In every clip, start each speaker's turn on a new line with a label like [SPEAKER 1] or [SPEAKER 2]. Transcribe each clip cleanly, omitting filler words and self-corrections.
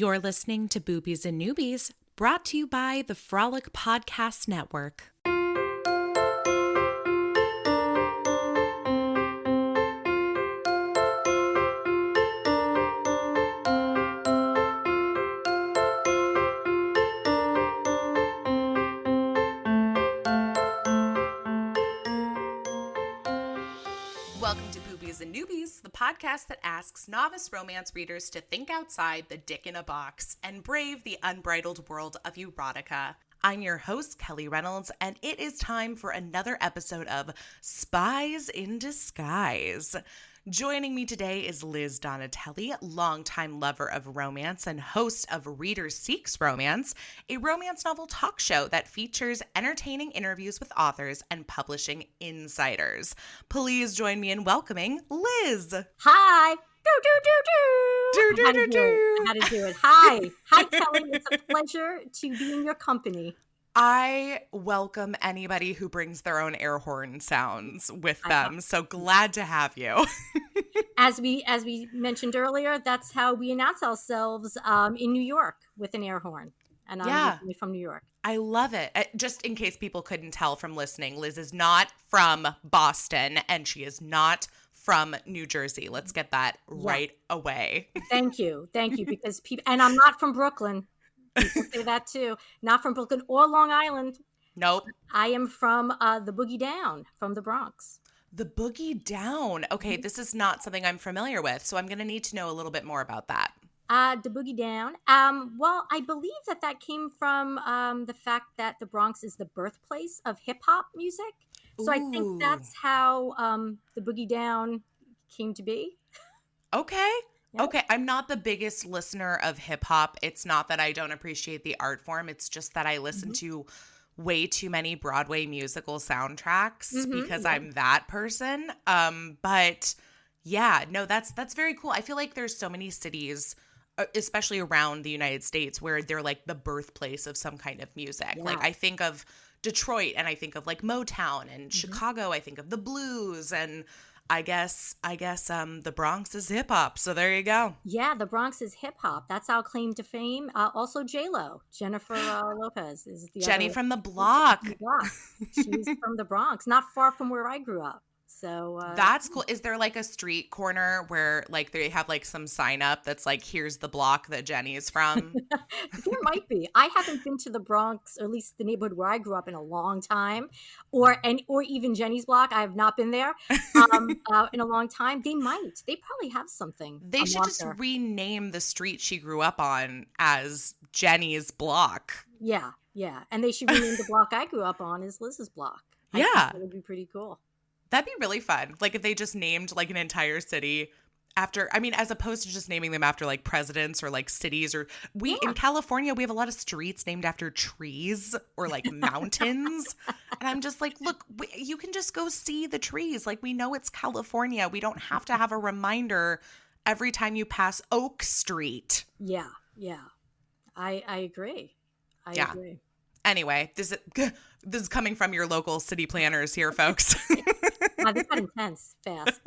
[SPEAKER 1] You're listening to Boobies and Newbies, brought to you by the Frolic Podcast Network. Welcome to Boobies and Newbies, the podcast that asks novice romance readers to think outside the dick in a box and brave the unbridled world of erotica. I'm your host, Kelly Reynolds, and it is time for another episode of Spies in Disguise. Joining me today is Liz Donatelli, longtime lover of romance and host of Reader Seeks Romance, a romance novel talk show that features entertaining interviews with authors and publishing insiders. Please join me in welcoming Liz.
[SPEAKER 2] Hi. I had to do it. Hi, Kelly. It's a pleasure to be in your company.
[SPEAKER 1] I welcome anybody who brings their own air horn sounds with them. So glad to have you.
[SPEAKER 2] As we mentioned earlier, that's how we announce ourselves in New York with an air horn. And I'm originally from New York.
[SPEAKER 1] I love it. Just in case people couldn't tell from listening, Liz is not from Boston and she is not from New Jersey. Let's get that right away.
[SPEAKER 2] Thank you. Because people, and I'm not from Brooklyn. People say that too. Not from Brooklyn or Long Island.
[SPEAKER 1] Nope.
[SPEAKER 2] I am from the Boogie Down, from the Bronx.
[SPEAKER 1] The Boogie Down. Okay, this is not something I'm familiar with, so I'm going to need to know a little bit more about that.
[SPEAKER 2] The Boogie Down. Well, I believe that came from the fact that the Bronx is the birthplace of hip hop music. So I think that's how the Boogie Down came to be.
[SPEAKER 1] Okay.
[SPEAKER 2] Yep.
[SPEAKER 1] Okay. I'm not the biggest listener of hip hop. It's not that I don't appreciate the art form. It's just that I listen to way too many Broadway musical soundtracks because I'm that person. But yeah, no, that's very cool. I feel like there's so many cities, especially around the United States, where they're like the birthplace of some kind of music.
[SPEAKER 2] Yeah.
[SPEAKER 1] Like I think of Detroit and I think of like Motown, and Chicago, I think of the blues, and I guess the Bronx is hip hop. So there you go.
[SPEAKER 2] Yeah, the Bronx is hip hop. That's our claim to fame. Also J-Lo, Jennifer Lopez is the
[SPEAKER 1] Jenny
[SPEAKER 2] other.
[SPEAKER 1] from the block.
[SPEAKER 2] She's from the Bronx, not far from where I grew up. So
[SPEAKER 1] that's cool. Is there like a street corner where like they have like some sign up that's like, here's the block that Jenny is from?
[SPEAKER 2] There might be. I haven't been to the Bronx, or at least the neighborhood where I grew up, in a long time, or even Jenny's block. I have not been there in a long time. They might. They probably have something.
[SPEAKER 1] They should just rename the street she grew up on as Jenny's block.
[SPEAKER 2] Yeah. And they should rename the block I grew up on as Liz's block. I think that would be pretty cool.
[SPEAKER 1] That'd be really fun. Like if they just named like an entire city after, I mean, as opposed to just naming them after like presidents or like cities, or in California, we have a lot of streets named after trees or like mountains. And I'm just like, look, you can just go see the trees. Like we know it's California. We don't have to have a reminder every time you pass Oak Street.
[SPEAKER 2] Yeah. I agree. I agree.
[SPEAKER 1] Anyway, this is coming from your local city planners here, folks.
[SPEAKER 2] This got intense fast.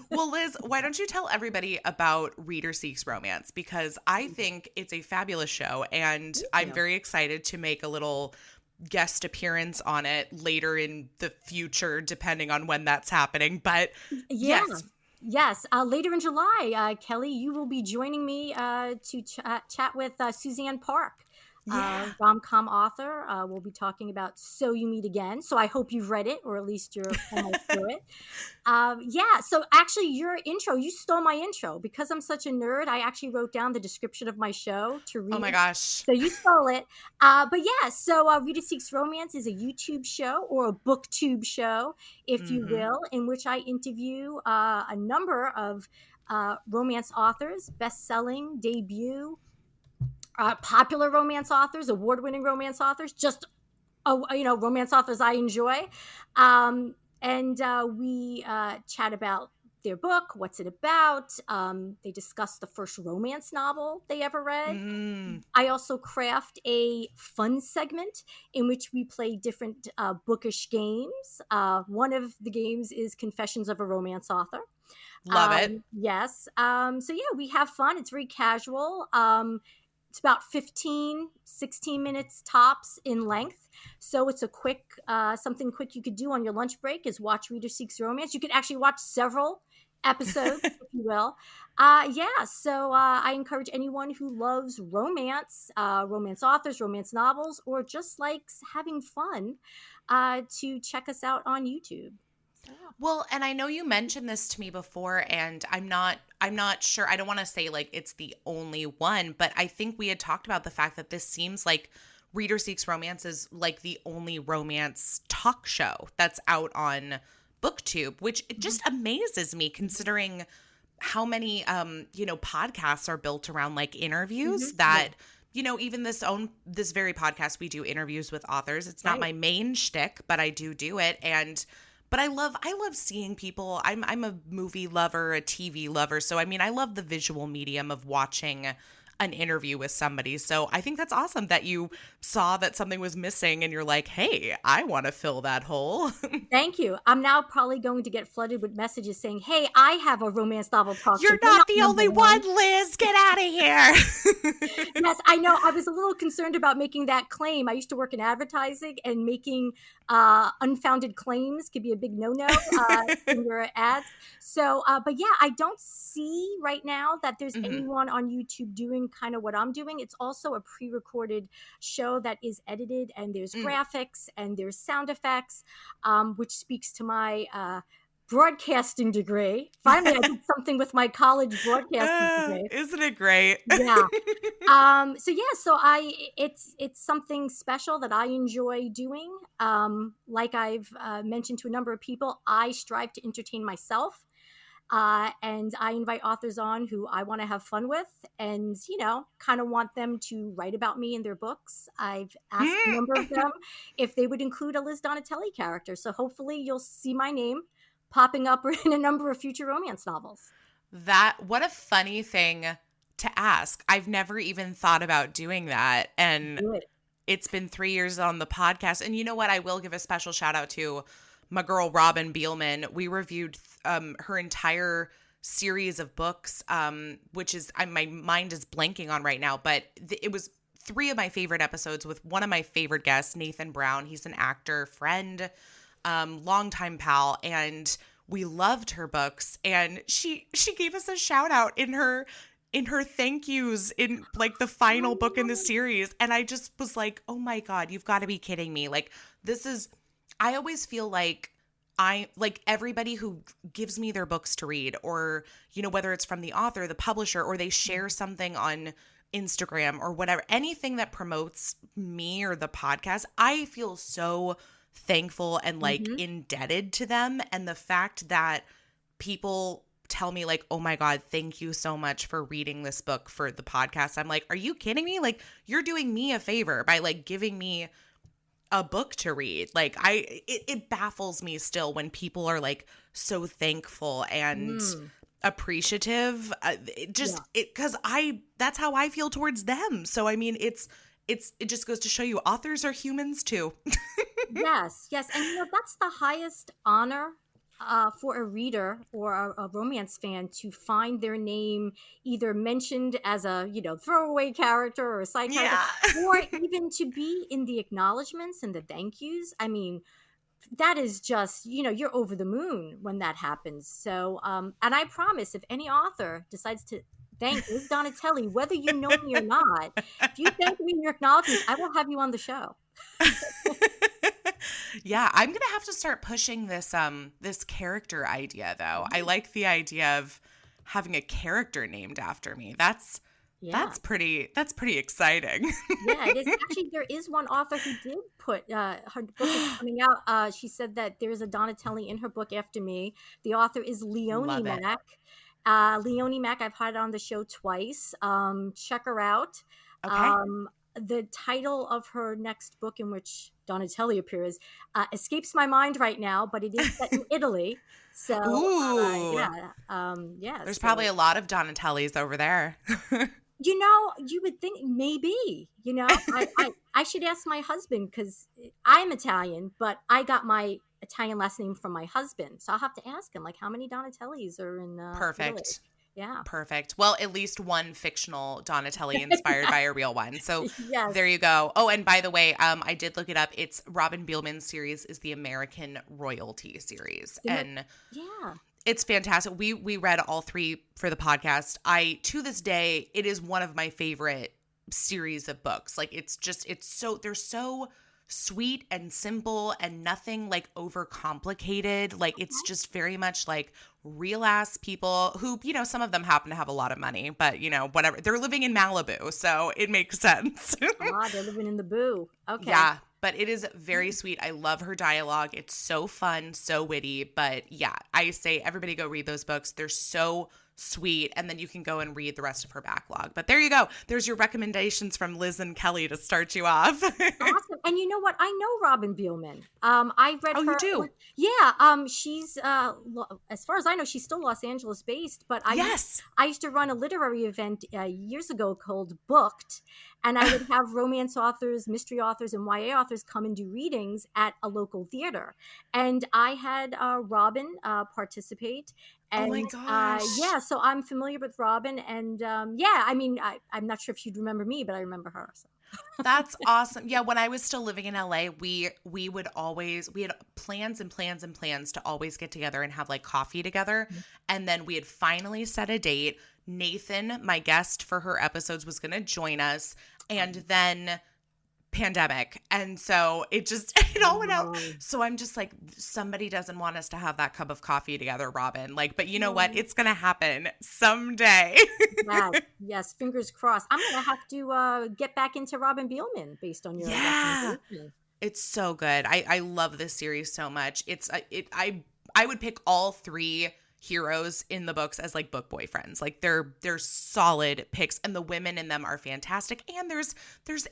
[SPEAKER 1] Well, Liz, why don't you tell everybody about Reader Seeks Romance? Because I think it's a fabulous show, and I'm very excited to make a little guest appearance on it later in the future, depending on when that's happening. But yes.
[SPEAKER 2] Later in July, Kelly, you will be joining me to chat with Suzanne Park. Rom-com author. We'll be talking about So You Meet Again. So I hope you've read it, or at least you're almost through it. So actually your intro, you stole my intro. Because I'm such a nerd, I actually wrote down the description of my show to read.
[SPEAKER 1] Oh my gosh.
[SPEAKER 2] So you stole it. So Reader Seeks Romance is a YouTube show, or a booktube show, if you will, in which I interview a number of romance authors, best-selling, debut, popular romance authors, award-winning romance authors, just romance authors I enjoy, and we chat about their book, what's it about. They discuss the first romance novel they ever read. I also craft a fun segment in which we play different bookish games. One of the games is Confessions of a Romance Author.
[SPEAKER 1] Love it.
[SPEAKER 2] Yes. So yeah, we have fun. It's very casual. It's about 16 minutes tops in length. So it's a quick, something quick you could do on your lunch break is watch Reader Seeks Romance. You could actually watch several episodes, if you will. Yeah, so I encourage anyone who loves romance, romance authors, romance novels, or just likes having fun to check us out on YouTube. So, yeah.
[SPEAKER 1] Well, and I know you mentioned this to me before, and I'm not sure. I don't want to say like it's the only one, but I think we had talked about the fact that this seems like Reader Seeks Romance is like the only romance talk show that's out on BookTube, which it just amazes me considering how many podcasts are built around like interviews that even this very podcast, we do interviews with authors. It's not my main shtick, but I do it. But I love seeing people. I'm a movie lover, a TV lover. So I mean, I love the visual medium of watching an interview with somebody. So I think that's awesome that you saw that something was missing and you're like, hey, I want to fill that hole.
[SPEAKER 2] Thank you. I'm now probably going to get flooded with messages saying, hey, I have a romance novel talk show.
[SPEAKER 1] You're not the only one, Liz. Get out of here.
[SPEAKER 2] Yes, I know. I was a little concerned about making that claim. I used to work in advertising, and making unfounded claims could be a big no-no in your ads. So, but yeah, I don't see right now that there's anyone on YouTube doing kind of what I'm doing. It's also a pre-recorded show that is edited, and there's graphics and there's sound effects, which speaks to my broadcasting degree. Finally, I did something with my college broadcasting degree.
[SPEAKER 1] Isn't it great?
[SPEAKER 2] Yeah. So it's something special that I enjoy doing. Like I've mentioned to a number of people, I strive to entertain myself. And I invite authors on who I want to have fun with and, kind of want them to write about me in their books. I've asked a number of them if they would include a Liz Donatelli character. So hopefully you'll see my name popping up in a number of future romance novels.
[SPEAKER 1] What a funny thing to ask. I've never even thought about doing that. And it's been 3 years on the podcast. And you know what? I will give a special shout out to my girl, Robin Bielman. We reviewed her entire series of books, which is my mind is blanking on right now, but it was 3 of my favorite episodes with one of my favorite guests, Nathan Brown. He's an actor, friend, longtime pal, and we loved her books. And she gave us a shout out in her thank yous in like the final book in the series. And I just was like, oh my God, you've got to be kidding me. Like I always feel like everybody who gives me their books to read, or, whether it's from the author, the publisher, or they share something on Instagram or whatever, anything that promotes me or the podcast, I feel so thankful and like indebted to them. And the fact that people tell me like, oh my God, thank you so much for reading this book for the podcast. I'm like, are you kidding me? Like, you're doing me a favor by like giving me a book to read. Like it baffles me still when people are like so thankful and appreciative. Because that's how I feel towards them. So I mean, it just goes to show you authors are humans too.
[SPEAKER 2] Yes. And that's the highest honor for a reader or a romance fan, to find their name either mentioned as a throwaway character or a side character, or even to be in the acknowledgments and the thank yous. I mean, that is just you're over the moon when that happens. So and I promise, if any author decides to thank Liz Donatelli, whether you know me or not, if you thank me in your acknowledgments, I will have you on the show.
[SPEAKER 1] Yeah, I'm going to have to start pushing this character idea though. I like the idea of having a character named after me. That's pretty exciting. Yeah,
[SPEAKER 2] it is. Actually, there is one author who did put her book is coming out. She said that there's a Donatelli in her book after me. The author is Leonie Mack. Leonie Mack, I've had on the show twice. Check her out. Okay. The title of her next book, in which Donatelli appears, escapes my mind right now, but it is set in Italy. So,
[SPEAKER 1] there's probably a lot of Donatellis over there.
[SPEAKER 2] You would think maybe. I should ask my husband, because I'm Italian, but I got my Italian last name from my husband. So I'll have to ask him, like, how many Donatellis are in Italy?
[SPEAKER 1] Perfect.
[SPEAKER 2] Yeah.
[SPEAKER 1] Perfect. Well, at least one fictional Donatelli inspired by a real one. So
[SPEAKER 2] Yes.
[SPEAKER 1] there you go. Oh, and by the way, I did look it up. It's Robin Beelman's series is the American Royalty series. And
[SPEAKER 2] yeah.
[SPEAKER 1] it's fantastic. We read all 3 for the podcast. To this day, it is one of my favorite series of books. Like they're so sweet and simple and nothing like overcomplicated. Like it's just very much like real ass people who, some of them happen to have a lot of money, but whatever. They're living in Malibu, so it makes sense.
[SPEAKER 2] They're living in the boo. Okay.
[SPEAKER 1] Yeah, but it is very sweet. I love her dialogue. It's so fun, so witty. But yeah, I say everybody go read those books. They're so sweet. And then you can go and read the rest of her backlog. But there you go. There's your recommendations from Liz and Kelly to start you off.
[SPEAKER 2] Awesome. And you know what? I know Robin Beelman. I read her.
[SPEAKER 1] Oh, you do?
[SPEAKER 2] Yeah. She's, as far as I know, she's still Los Angeles based. But I used to run a literary event years ago called Booked. And I would have romance authors, mystery authors, and YA authors come and do readings at a local theater. And I had Robin participate. And,
[SPEAKER 1] oh my gosh.
[SPEAKER 2] So I'm familiar with Robin. And I'm not sure if you'd remember me, but I remember her. So.
[SPEAKER 1] That's awesome. Yeah, when I was still living in LA, we had plans and plans and plans to always get together and have like coffee together. Mm-hmm. And then we had finally set a date. Nathan, my guest for her episodes, was going to join us, and then pandemic. And so it all went out. So I'm just like, somebody doesn't want us to have that cup of coffee together, Robin. Like, but you know what? It's going to happen someday.
[SPEAKER 2] Yes. Fingers crossed. I'm going to have to get back into Robin Beelman based on your recommendation.
[SPEAKER 1] It's so good. I love this series so much. I would pick all 3 heroes in the books as like book boyfriends. Like they're solid picks, and the women in them are fantastic. And there's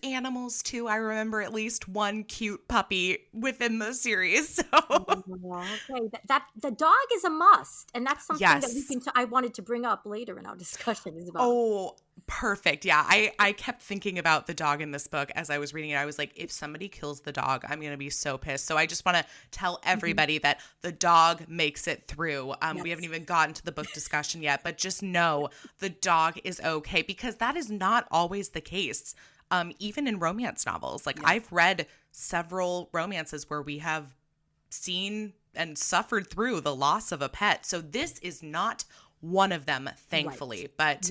[SPEAKER 1] animals too. I remember at least one cute puppy within the series. So
[SPEAKER 2] okay, that the dog is a must, and that's something that we can. I wanted to bring up later in our discussion. Is about.
[SPEAKER 1] Oh, perfect. Yeah, I kept thinking about the dog in this book as I was reading it. I was like, if somebody kills the dog, I'm going to be so pissed. So I just want to tell everybody that the dog makes it through. We haven't even gotten to the book discussion yet, but just know the dog is okay, because that is not always the case. Even in romance novels. Like I've read several romances where we have seen and suffered through the loss of a pet. So this is not one of them, thankfully. But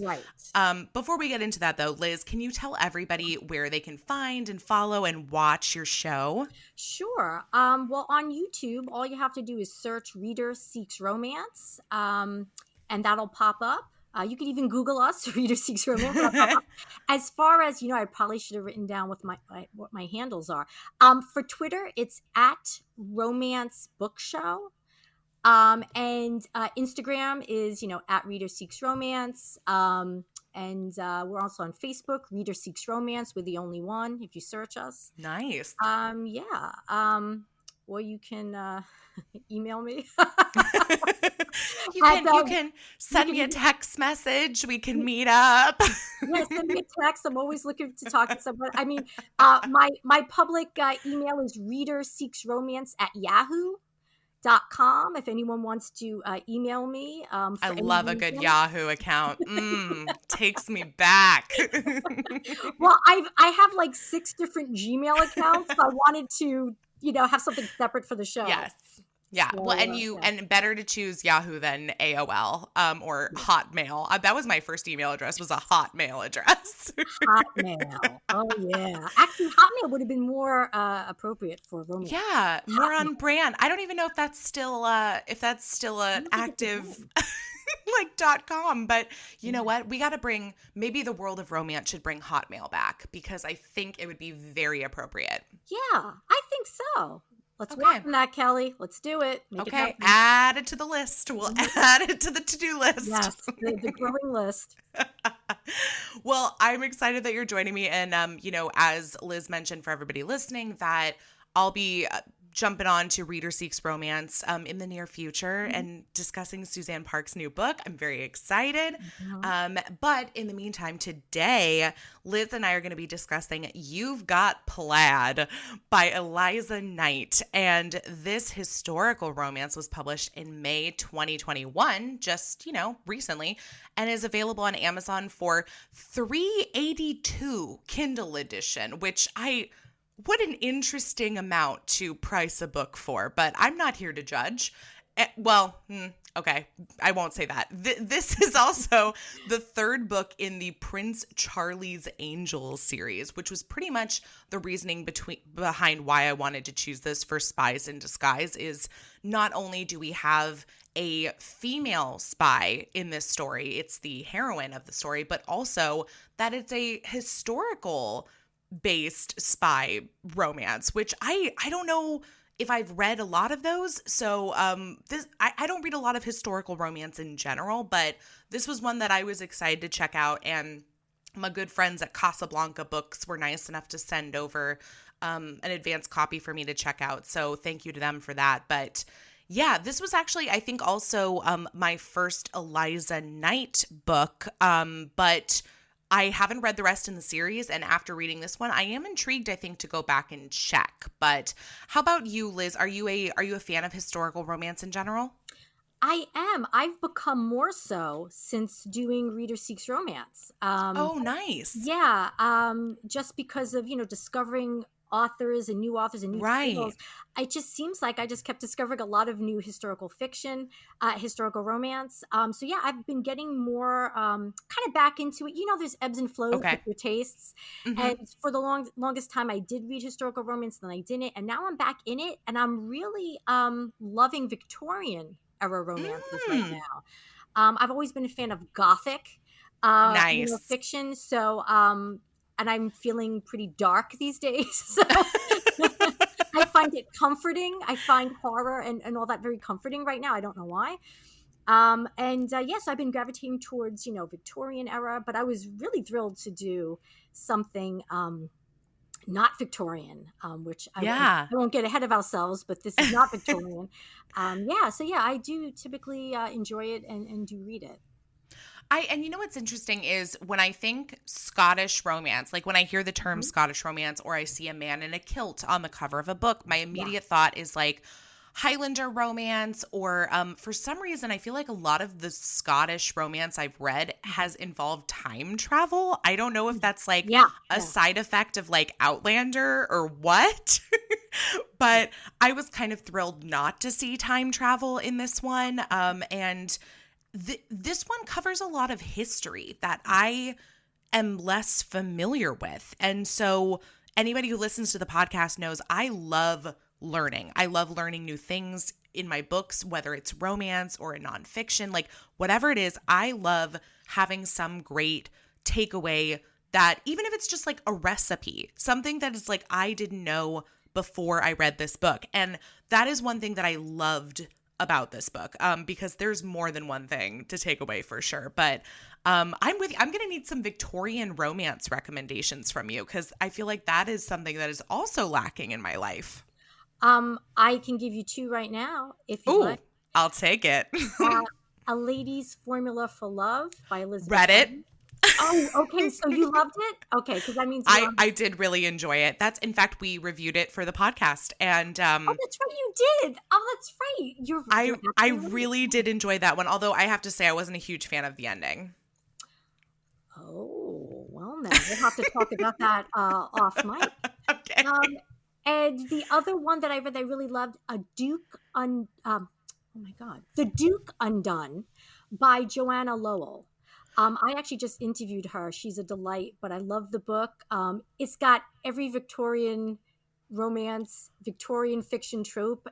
[SPEAKER 1] before we get into that, though, Liz, can you tell everybody where they can find and follow and watch your show?
[SPEAKER 2] Sure. Well, on YouTube, all you have to do is search Reader Seeks Romance, and that'll pop up. You can even Google us, Reader Seeks Romance. As far as, I probably should have written down what my handles are. For Twitter, it's at Romance Book Show. And Instagram is, at Reader Seeks Romance. And we're also on Facebook, Reader Seeks Romance. We're the only one if you search us.
[SPEAKER 1] Nice.
[SPEAKER 2] Or you can email me.
[SPEAKER 1] You can send me a text message. We can meet up.
[SPEAKER 2] Yes, send me a text. I'm always looking to talk to someone. I mean, my public email is readerseeksromance@yahoo.com. If anyone wants to email me.
[SPEAKER 1] I love a good Yahoo account. Takes me back.
[SPEAKER 2] Well, I have like 6 different Gmail accounts. So I wanted to, have something separate for the show.
[SPEAKER 1] Yes. Yeah. So, well, and better to choose Yahoo than AOL or Hotmail. That was my first email address, was a Hotmail address.
[SPEAKER 2] Hotmail. Oh yeah. Actually, Hotmail would have been more appropriate for romance.
[SPEAKER 1] Yeah, more on brand. I don't even know if that's still an active like .com, but you know what? We got to maybe the world of romance should bring Hotmail back, because I think it would be very appropriate.
[SPEAKER 2] Yeah, I think so. Let's work on that, Kelly. Let's do it. Make it
[SPEAKER 1] add it to the list. We'll add it to the to-do list.
[SPEAKER 2] Yes, the growing list.
[SPEAKER 1] Well, I'm excited that you're joining me. And, as Liz mentioned for everybody listening, that I'll be jumping on to Reader Seeks Romance in the near future and discussing Suzanne Park's new book. I'm very excited. But in the meantime, today, Liz and I are going to be discussing You've Got Plaid by Eliza Knight. And this historical romance was published in May 2021, just, recently, and is available on Amazon for $3.82 Kindle edition, which what an interesting amount to price a book for, but I'm not here to judge. Okay, I won't say that. This is also the third book in the Prince Charlie's Angels series, which was pretty much the reasoning behind why I wanted to choose this for Spies in Disguise. Is not only do we have a female spy in this story, it's the heroine of the story, but also that it's a historical based spy romance, which I don't know if I've read a lot of those. So I don't read a lot of historical romance in general, but this was one that I was excited to check out. And my good friends at Casablanca Books were nice enough to send over an advanced copy for me to check out. So thank you to them for that. But yeah, this was actually, I think, also my first Eliza Knight book, but I haven't read the rest in the series, and after reading this one, I am intrigued, I think, to go back and check. But how about you, Liz? Are you a fan of historical romance in general?
[SPEAKER 2] I am. I've become more so since doing Reader Seeks Romance.
[SPEAKER 1] Oh, nice.
[SPEAKER 2] Yeah, just because of, discovering authors and new titles. It just seems like I just kept discovering a lot of new historical fiction, historical romance. So yeah, I've been getting more kind of back into it. There's ebbs and flows with your tastes. And for the longest time, I did read historical romance, then I didn't. And now I'm back in it, and I'm really loving Victorian era romances right now. I've always been a fan of Gothic
[SPEAKER 1] nice
[SPEAKER 2] fiction. So and I'm feeling pretty dark these days. So I find it comforting. I find horror and all that very comforting right now. I don't know why. Yes, I've been gravitating towards, Victorian era, but I was really thrilled to do something not Victorian, which I won't get ahead of ourselves, but this is not Victorian. I do typically enjoy it and do read it.
[SPEAKER 1] And you know what's interesting is when I think Scottish romance, like when I hear the term Scottish romance or I see a man in a kilt on the cover of a book, my immediate thought is like Highlander romance, or for some reason, I feel like a lot of the Scottish romance I've read has involved time travel. I don't know if that's like a side effect of like Outlander or what, but I was kind of thrilled not to see time travel in this one. This one covers a lot of history that I am less familiar with. And so anybody who listens to the podcast knows I love learning. I love learning new things in my books, whether it's romance or a nonfiction, like whatever it is, I love having some great takeaway that even if it's just like a recipe, something that is like I didn't know before I read this book. And that is one thing that I loved about this book, because there's more than one thing to take away for sure. But I'm with you. I'm going to need some Victorian romance recommendations from you, because I feel like that is something that is also lacking in my life.
[SPEAKER 2] I can give you two right now if you like.
[SPEAKER 1] I'll take it.
[SPEAKER 2] A Lady's Formula for Love by Elizabeth.
[SPEAKER 1] Read it.
[SPEAKER 2] Oh, okay. So you loved it? Okay, because that means
[SPEAKER 1] I did really enjoy it. That's, in fact, we reviewed it for the podcast, and
[SPEAKER 2] oh, that's right, you did. Oh, that's right.
[SPEAKER 1] I really did enjoy that one. Although I have to say, I wasn't a huge fan of the ending.
[SPEAKER 2] Oh, well, then we'll have to talk about that off mic.
[SPEAKER 1] Okay.
[SPEAKER 2] And the other one that I read that I really loved, The Duke Undone by Joanna Lowell. I actually just interviewed her. She's a delight, but I love the book. It's got every Victorian romance, Victorian fiction trope.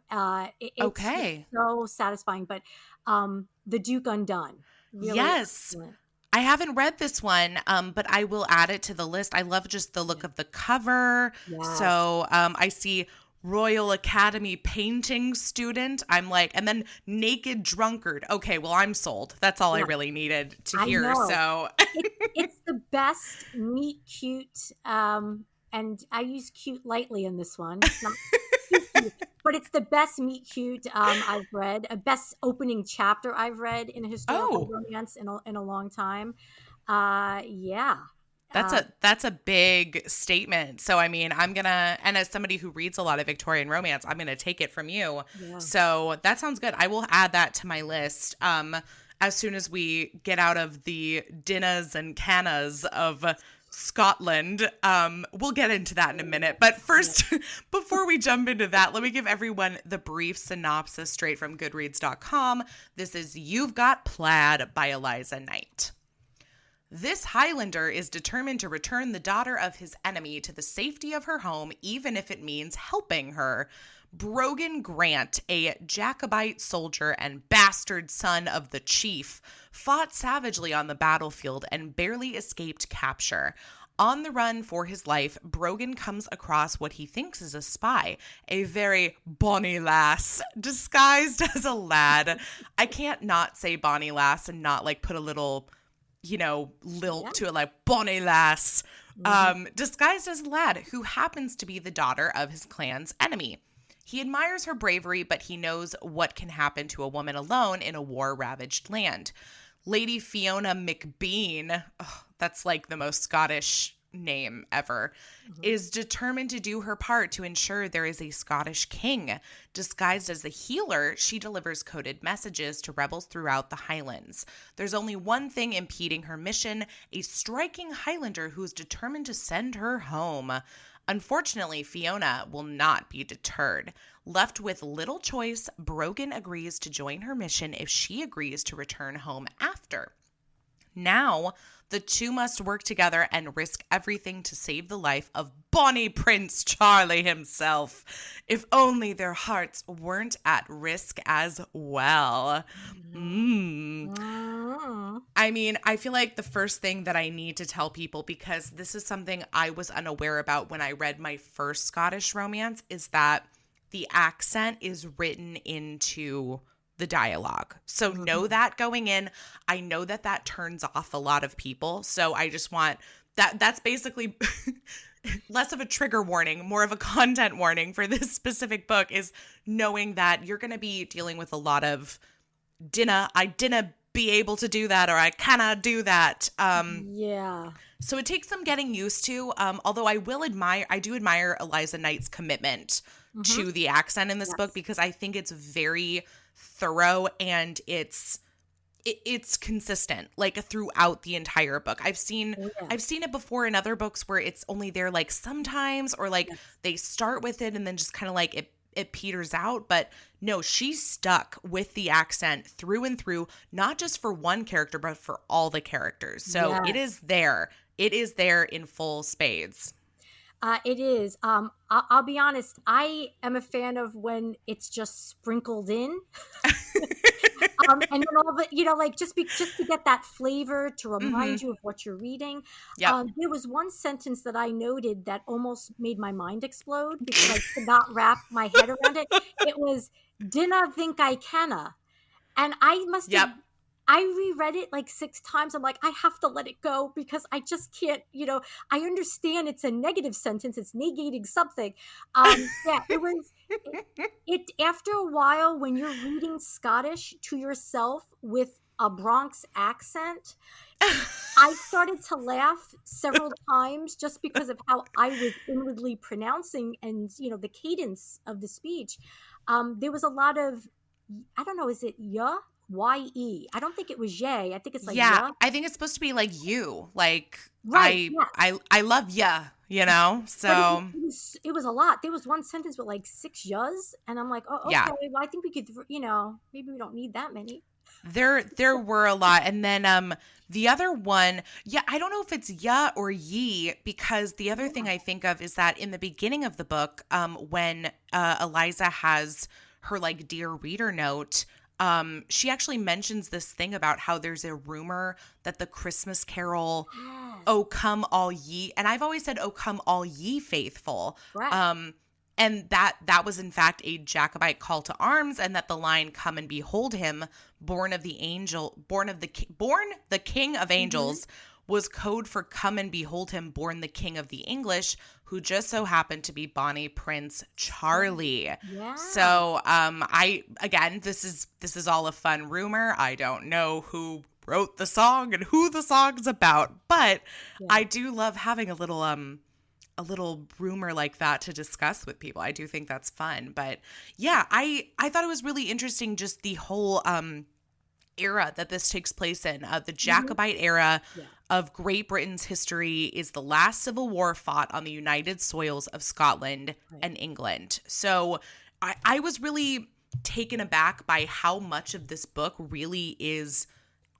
[SPEAKER 2] It's so satisfying. But The Duke Undone. Really excellent.
[SPEAKER 1] I haven't read this one, but I will add it to the list. I love just the look of the cover. Yes. So I see Royal Academy painting student. I'm like, and then naked drunkard. Okay, well, I'm sold. That's all I really needed to hear. So
[SPEAKER 2] it's the best, neat, cute, and I use cute lightly in this one. It's Meet cute, but it's the best meet cute I've read, a best opening chapter I've read in a historical romance in a long time. Yeah.
[SPEAKER 1] That's a big statement. So I mean, and as somebody who reads a lot of Victorian romance, I'm gonna take it from you.
[SPEAKER 2] Yeah.
[SPEAKER 1] So that sounds good. I will add that to my list. As soon as we get out of the dinners and cannas of Scotland, we'll get into that in a minute. But first, before we jump into that, let me give everyone the brief synopsis straight from Goodreads.com. This is You've Got Plaid by Eliza Knight. This Highlander is determined to return the daughter of his enemy to the safety of her home, even if it means helping her. Brogan Grant, a Jacobite soldier and bastard son of the chief, fought savagely on the battlefield and barely escaped capture. On the run for his life, Brogan comes across what he thinks is a spy, a very bonny lass, disguised as a lad. I can't not say bonny lass and not like put a little, lilt to it, like bonny lass, disguised as a lad who happens to be the daughter of his clan's enemy. He admires her bravery, but he knows what can happen to a woman alone in a war-ravaged land. Lady Fiona MacBean, that's like the most Scottish name ever, is determined to do her part to ensure there is a Scottish king. Disguised as a healer, she delivers coded messages to rebels throughout the Highlands. There's only one thing impeding her mission, a striking Highlander who is determined to send her home. Unfortunately, Fiona will not be deterred. Left with little choice, Brogan agrees to join her mission if she agrees to return home after. Now, the two must work together and risk everything to save the life of bonny Prince Charlie himself. If only their hearts weren't at risk as well. I mean, I feel like the first thing that I need to tell people, because this is something I was unaware about when I read my first Scottish romance, is that the accent is written into the dialogue. So know that going in. I know that turns off a lot of people. So I just want that's basically less of a trigger warning, more of a content warning for this specific book, is knowing that you're going to be dealing with a lot of I dinna be able to do that, or I cannot do that. So it takes some getting used to. Although I do admire Eliza Knight's commitment to the accent in this book, because I think it's very thorough and it's consistent like throughout the entire book. I've seen it before in other books where it's only there like sometimes, or like they start with it and then just kind of like it peters out. But no, she's stuck with the accent through and through, not just for one character, but for all the characters. So it is there. It is there in full spades.
[SPEAKER 2] It is. I'll be honest. I am a fan of when it's just sprinkled in, and then all of it, like just to get that flavor, to remind you of what you're reading. There was one sentence that I noted that almost made my mind explode because I could not wrap my head around it. It was "Dinna think I canna," and I must have. I reread it like 6 times. I'm like, I have to let it go because I just can't, I understand it's a negative sentence. It's negating something. It after a while, when you're reading Scottish to yourself with a Bronx accent, I started to laugh several times just because of how I was inwardly pronouncing and, the cadence of the speech. There was a lot of, I don't know, is it yeah? Y-E. I don't think it was yay. I think it's like ya.
[SPEAKER 1] I think it's supposed to be like you. Like
[SPEAKER 2] right,
[SPEAKER 1] I love ya, So
[SPEAKER 2] it was a lot. There was one sentence with like 6 yas, and I'm like, oh, okay. Well, I think we could, maybe we don't need that many.
[SPEAKER 1] There were a lot. And then the other one, I don't know if it's ya or ye, because the other thing I think of is that in the beginning of the book, when Eliza has her like Dear Reader note, she actually mentions this thing about how there's a rumor that the Christmas carol, "O come all ye," and I've always said, "O come all ye faithful,"
[SPEAKER 2] right.
[SPEAKER 1] And that was in fact a Jacobite call to arms, and that the line "Come and behold him, born the King of angels," was code for come and behold him born the king of the English, who just so happened to be bonny Prince Charlie.
[SPEAKER 2] Yeah.
[SPEAKER 1] So this is all a fun rumor. I don't know who wrote the song and who the song's about, but I do love having a little rumor like that to discuss with people. I do think that's fun. But yeah, I thought it was really interesting, just the whole era that this takes place in. The Jacobite era of Great Britain's history is the last civil war fought on the united soils of Scotland and England. So I was really taken aback by how much of this book really is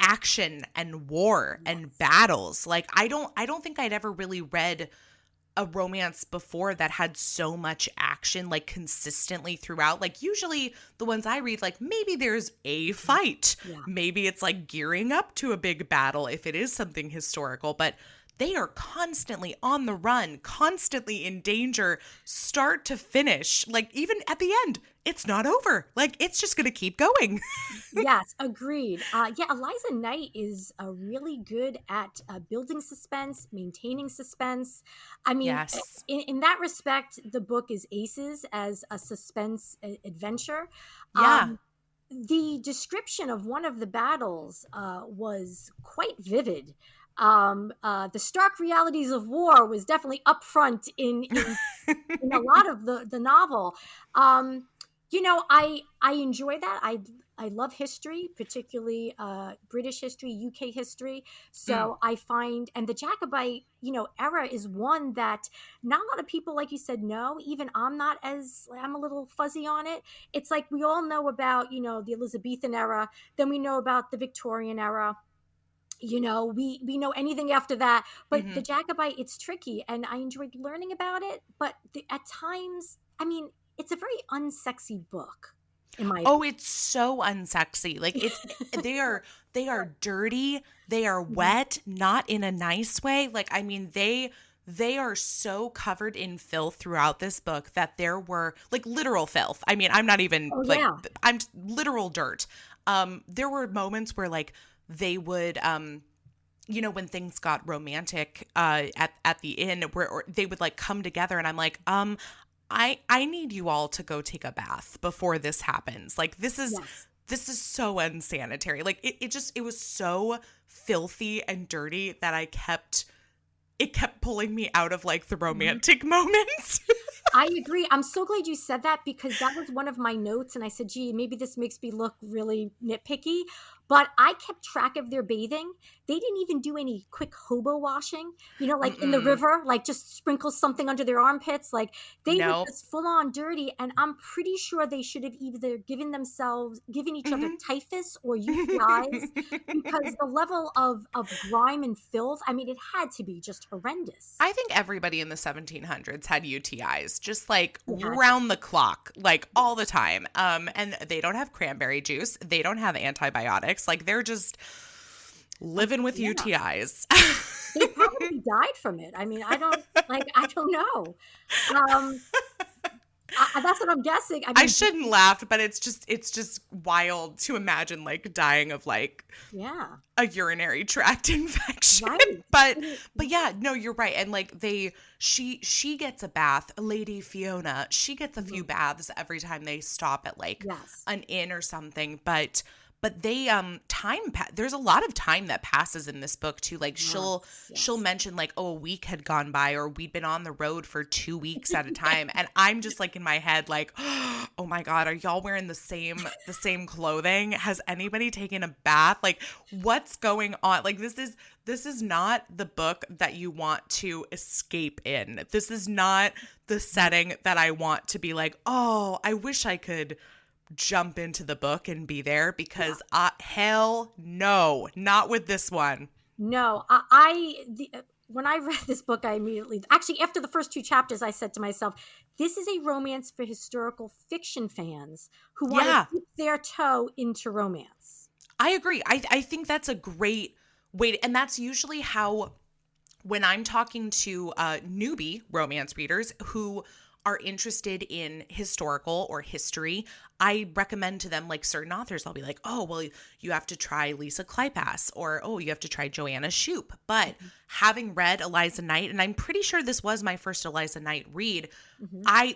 [SPEAKER 1] action and war and battles. Like I don't think I'd ever really read a romance before that had so much action, like consistently throughout. Like usually the ones I read, like maybe there's a fight. Maybe it's like gearing up to a big battle if it is something historical, but they are constantly on the run, constantly in danger, start to finish. Like even at the end, it's not over. Like it's just going to keep going.
[SPEAKER 2] Yes, agreed. Eliza Knight is really good at building suspense, maintaining suspense. I mean, in that respect, the book is aces as a suspense adventure. The description of one of the battles was quite vivid. The stark realities of war was definitely up front in a lot of the novel. I enjoy that. I love history, particularly British history, UK history. So I find, and the Jacobite, era is one that not a lot of people, like you said, know. Even I'm a little fuzzy on it. It's like we all know about, the Elizabethan era. Then we know about the Victorian era. We know anything after that, but the Jacobite, it's tricky, and I enjoyed learning about it. But at times, I mean, it's a very unsexy book.
[SPEAKER 1] It's so unsexy. Like they are dirty. They are wet, not in a nice way. Like, I mean, they are so covered in filth throughout this book that there were like literal filth. I mean, I'm not even I'm literal dirt. There were moments where like they would, when things got romantic at the inn, where they would like come together, and I'm like, I need you all to go take a bath before this happens. Like this is so unsanitary. Like it was so filthy and dirty that it kept pulling me out of like the romantic moments.
[SPEAKER 2] I agree. I'm so glad you said that, because that was one of my notes. And I said, gee, maybe this makes me look really nitpicky. But I kept track of their bathing. They didn't even do any quick hobo washing, like in the river, like just sprinkle something under their armpits. Like they were just full on dirty. And I'm pretty sure they should have either given each other typhus or UTIs, because the level of grime and filth, I mean, it had to be just horrendous.
[SPEAKER 1] I think everybody in the 1700s had UTIs, just like round the clock, like all the time. And they don't have cranberry juice. They don't have antibiotics. Like they're just living with UTIs.
[SPEAKER 2] They probably died from it. I mean, I don't know. That's what I'm guessing.
[SPEAKER 1] I shouldn't laugh, but it's just wild to imagine like dying of like a urinary tract infection. Right. But yeah, no, you're right. And like she gets a bath, Lady Fiona. She gets a few baths every time they stop at like an inn or something. But they there's a lot of time that passes in this book too. Like she'll mention like, a week had gone by, or we'd been on the road for 2 weeks at a time, and I'm just like in my head like, oh my god, are y'all wearing the same clothing? Has anybody taken a bath? Like what's going on? Like this is not the book that you want to escape in. This is not the setting that I want to be like, oh, I wish I could jump into the book and be there, because hell no, not with this one.
[SPEAKER 2] No, when I read this book, I immediately, actually after the first 2 chapters, I said to myself, this is a romance for historical fiction fans who want to dip their toe into romance.
[SPEAKER 1] I agree. I think that's a great way and that's usually how, when I'm talking to newbie romance readers who are interested in historical or history, I recommend to them like certain authors. I'll be like, oh, well, you have to try Lisa Kleypas, or oh, you have to try Joanna Shupe. But having read Eliza Knight, and I'm pretty sure this was my first Eliza Knight read,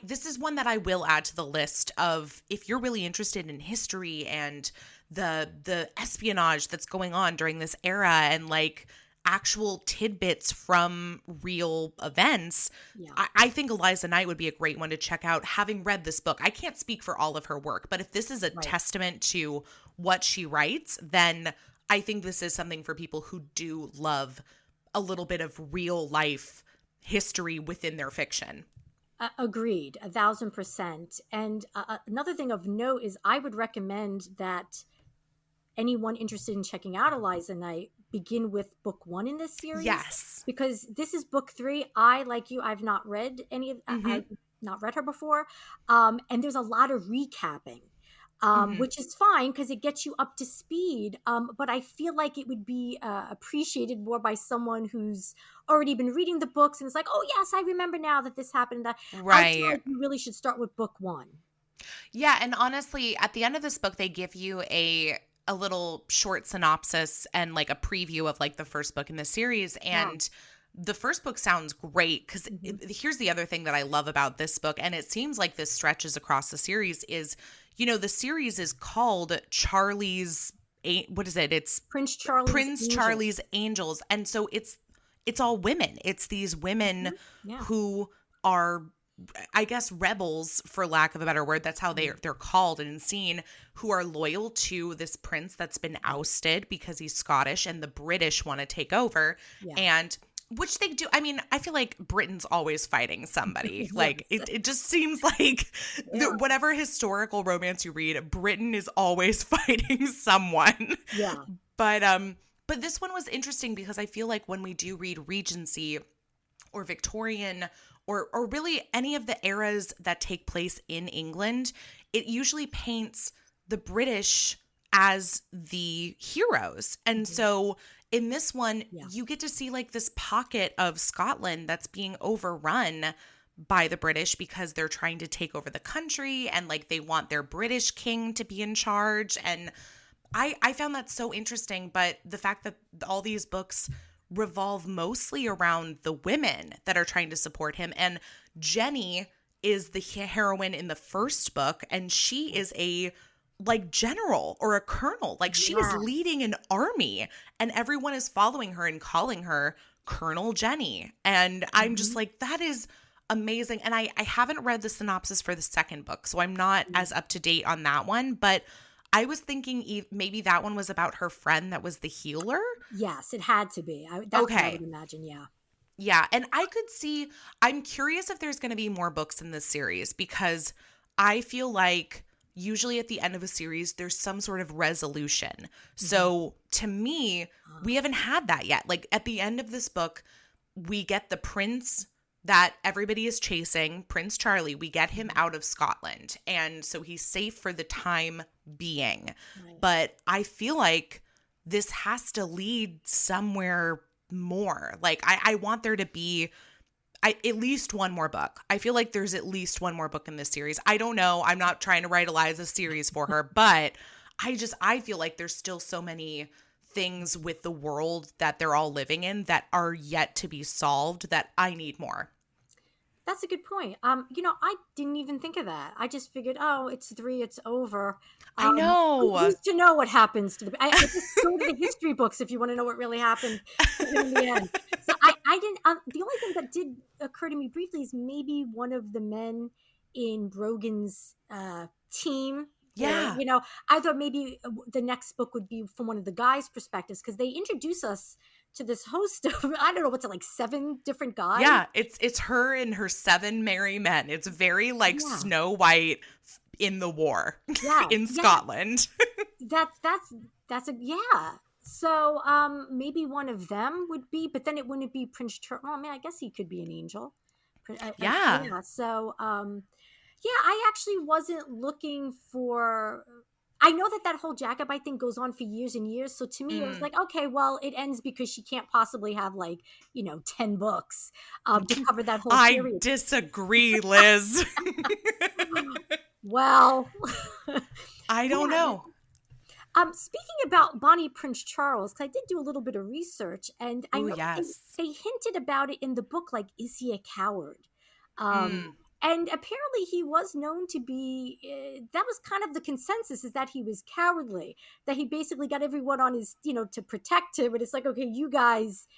[SPEAKER 1] this is one that I will add to the list of, if you're really interested in history and the espionage that's going on during this era and like actual tidbits from real events, I think Eliza Knight would be a great one to check out. Having read this book, I can't speak for all of her work, but if this is a testament to what she writes, then I think this is something for people who do love a little bit of real life history within their fiction.
[SPEAKER 2] Agreed, 1,000%. And another thing of note is I would recommend that anyone interested in checking out Eliza Knight begin with book 1 in this series.
[SPEAKER 1] Yes.
[SPEAKER 2] Because this is book 3. I, like you, I've not read I've not read her before. And there's a lot of recapping, which is fine because it gets you up to speed. But I feel like it would be appreciated more by someone who's already been reading the books and it's like, oh yes, I remember now that this happened.
[SPEAKER 1] Right.
[SPEAKER 2] I feel like you really should start with book 1.
[SPEAKER 1] Yeah. And honestly, at the end of this book, they give you a little short synopsis and like a preview of like the first book in the series. And the first book sounds great because here's the other thing that I love about this book. And it seems like this stretches across the series is, you know, the series is called Charlie's, what is it? It's
[SPEAKER 2] Prince Charlie's
[SPEAKER 1] Angels. And so it's all women. It's these women who are, I guess, rebels, for lack of a better word. That's how they're called and seen, who are loyal to this prince that's been ousted because he's Scottish and the British want to take over. And which they do. I mean, I feel like Britain's always fighting somebody. Like it just seems like whatever historical romance you read, Britain is always fighting someone.
[SPEAKER 2] Yeah.
[SPEAKER 1] But this one was interesting because I feel like when we do read Regency or Victorian or really any of the eras that take place in England, it usually paints the British as the heroes. And so in this one, you get to see like this pocket of Scotland that's being overrun by the British because they're trying to take over the country and like they want their British king to be in charge. And I found that so interesting. But the fact that all these books revolve mostly around the women that are trying to support him. And Jenny is the heroine in the first book, and she is a like general or a colonel. Like she is leading an army and everyone is following her and calling her Colonel Jenny. And I'm just like, that is amazing. And I haven't read the synopsis for the second book, so I'm not as up to date on that one, but I was thinking maybe that one was about her friend that was the healer.
[SPEAKER 2] Yes, it had to be. That's what I would imagine,
[SPEAKER 1] Yeah, and I could see, I'm curious if there's going to be more books in this series because I feel like usually at the end of a series, there's some sort of resolution. So to me, we haven't had that yet. Like at the end of this book, we get the prince that everybody is chasing, Prince Charlie. We get him out of Scotland. And so he's safe for the time being. But I feel like this has to lead somewhere more. Like I want there to be at least one more book. I feel like there's at least one more book in this series. I don't know. I'm not trying to write Eliza's series for her, but I feel like there's still so many things with the world that they're all living in that are yet to be solved that I need more.
[SPEAKER 2] That's a good point. You know, I didn't even think of that. I just figured, oh, it's 3, it's over.
[SPEAKER 1] I know.
[SPEAKER 2] Who needs to know what happens to I just go to the history books if you want to know what really happened in the end. So I didn't. The only thing that did occur to me briefly is maybe one of the men in Brogan's team.
[SPEAKER 1] Yeah.
[SPEAKER 2] You know, I thought maybe the next book would be from one of the guys' perspectives because they introduce us to this host of, I don't know, what's it, like 7 different guys?
[SPEAKER 1] Yeah, it's her and her 7 merry men. It's very like Snow White in the war in Scotland.
[SPEAKER 2] That's So maybe one of them would be, but then it wouldn't be Prince Charles. Oh man, I guess he could be an angel. So I actually wasn't looking for I know that whole Jacobite thing goes on for years and years. So to me, it was like, okay, well, it ends because she can't possibly have 10 books to cover that whole
[SPEAKER 1] I
[SPEAKER 2] period.
[SPEAKER 1] disagree, Liz.
[SPEAKER 2] Well,
[SPEAKER 1] I don't know.
[SPEAKER 2] Speaking about Bonnie Prince Charles, because I did do a little bit of research, and I know they hinted about it in the book, like, is he a coward? And apparently he was known to be, that was kind of the consensus, is that he was cowardly, that he basically got everyone on his, to protect him. And it's like, okay, you guys,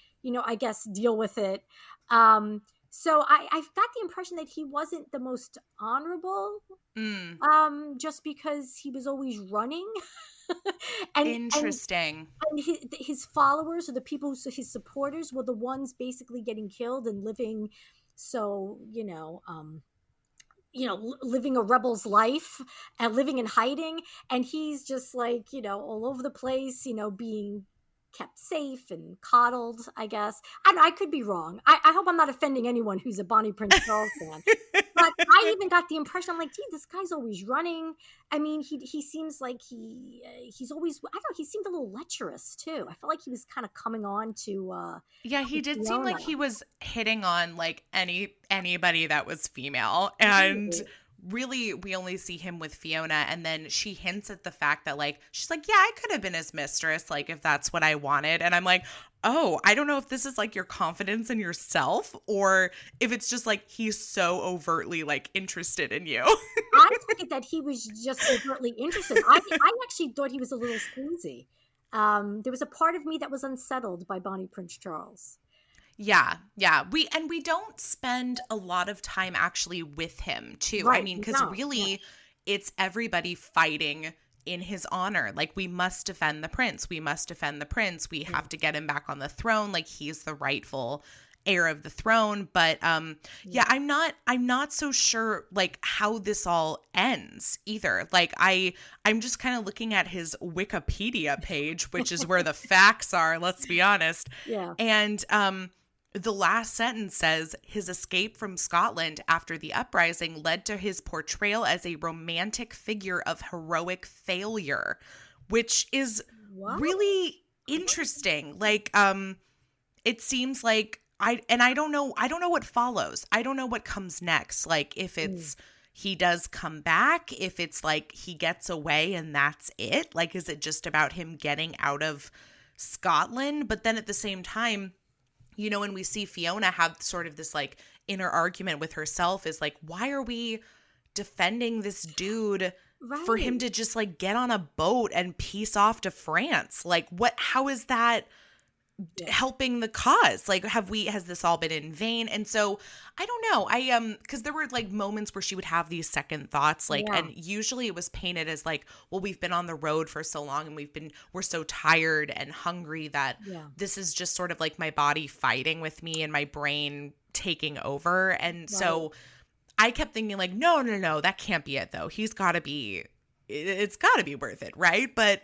[SPEAKER 2] I guess deal with it. So I've got the impression that he wasn't the most honorable, just because he was always running.
[SPEAKER 1] Interesting.
[SPEAKER 2] And his followers, or the people, his supporters, were the ones basically getting killed and living, so living a rebel's life and living in hiding, and he's just like, all over the place, being kept safe and coddled, I guess. I could be wrong. I hope I'm not offending anyone who's a Bonnie Prince Charles fan. But I even got the impression, I'm like, gee, this guy's always running. I mean, he seems like he's always, I don't know, he seemed a little lecherous too. I felt like he was kind of coming on to
[SPEAKER 1] yeah, he did seem like he was hitting on like anybody that was female. And really, we only see him with Fiona, and then she hints at the fact that, like, she's like, yeah, I could have been his mistress, like, if that's what I wanted. And I'm like, oh, I don't know if this is like your confidence in yourself, or if it's just like he's so overtly like interested in you.
[SPEAKER 2] I took it that he was just overtly interested. I actually thought he was a little sleazy. There was a part of me that was unsettled by Bonnie Prince Charles.
[SPEAKER 1] Yeah. We don't spend a lot of time actually with him too. Right, I mean, because really it's everybody fighting in his honor. Like, we must defend the prince. We must defend the prince. We have to get him back on the throne. Like, he's the rightful heir of the throne. But I'm not so sure like how this all ends either. Like, I'm just kind of looking at his Wikipedia page, which is where the facts are, let's be honest.
[SPEAKER 2] Yeah.
[SPEAKER 1] And the last sentence says, his escape from Scotland after the uprising led to his portrayal as a romantic figure of heroic failure, which is really interesting. Like, it seems like I don't know what follows. I don't know what comes next. Like, if it's he does come back, if it's like he gets away and that's it. Like, is it just about him getting out of Scotland? But then at the same time, when we see Fiona have sort of this like inner argument with herself, is like, why are we defending this dude for him to just like get on a boat and peace off to France? Like, how is that helping the cause? Like, has this all been in vain? And so I don't know. Because there were like moments where she would have these second thoughts, like, and usually it was painted as like, well, we've been on the road for so long and we're so tired and hungry that this is just sort of like my body fighting with me and my brain taking over. And so I kept thinking like, no, that can't be it though. It's got to be worth it, right? But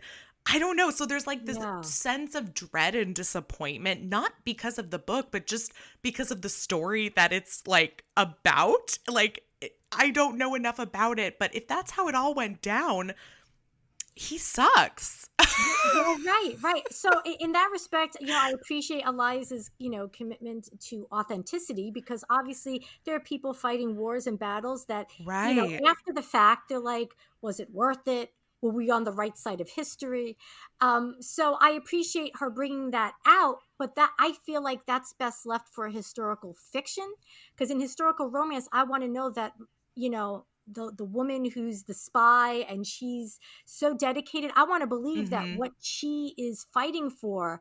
[SPEAKER 1] I don't know. So there's like this sense of dread and disappointment, not because of the book, but just because of the story that it's like about. Like, I don't know enough about it, but if that's how it all went down, he sucks.
[SPEAKER 2] Right. So in that respect, I appreciate Eliza's, commitment to authenticity, because obviously there are people fighting wars and battles that, after the fact, they're like, was it worth it? Were we on the right side of history? So I appreciate her bringing that out, but that I feel like that's best left for historical fiction, because in historical romance, I want to know that, the woman who's the spy and she's so dedicated. I want to believe that what she is fighting for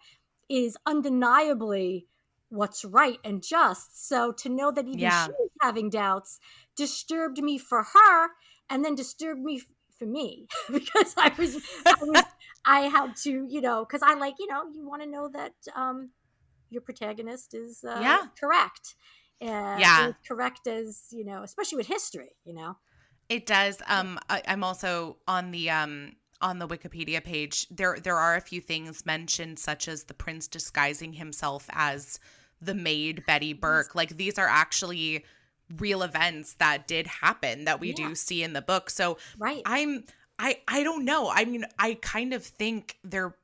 [SPEAKER 2] is undeniably what's right and just. So to know that even she's having doubts disturbed me for her, and then disturbed me for me, because I had to, because I like, you want to know that your protagonist is correct. Is correct as, especially with history,
[SPEAKER 1] It does. I'm also on the Wikipedia page. There are a few things mentioned, such as the prince disguising himself as the maid Betty Burke. Like, these are actually real events that did happen that we do see in the book. So I don't know. I mean, I kind of think they're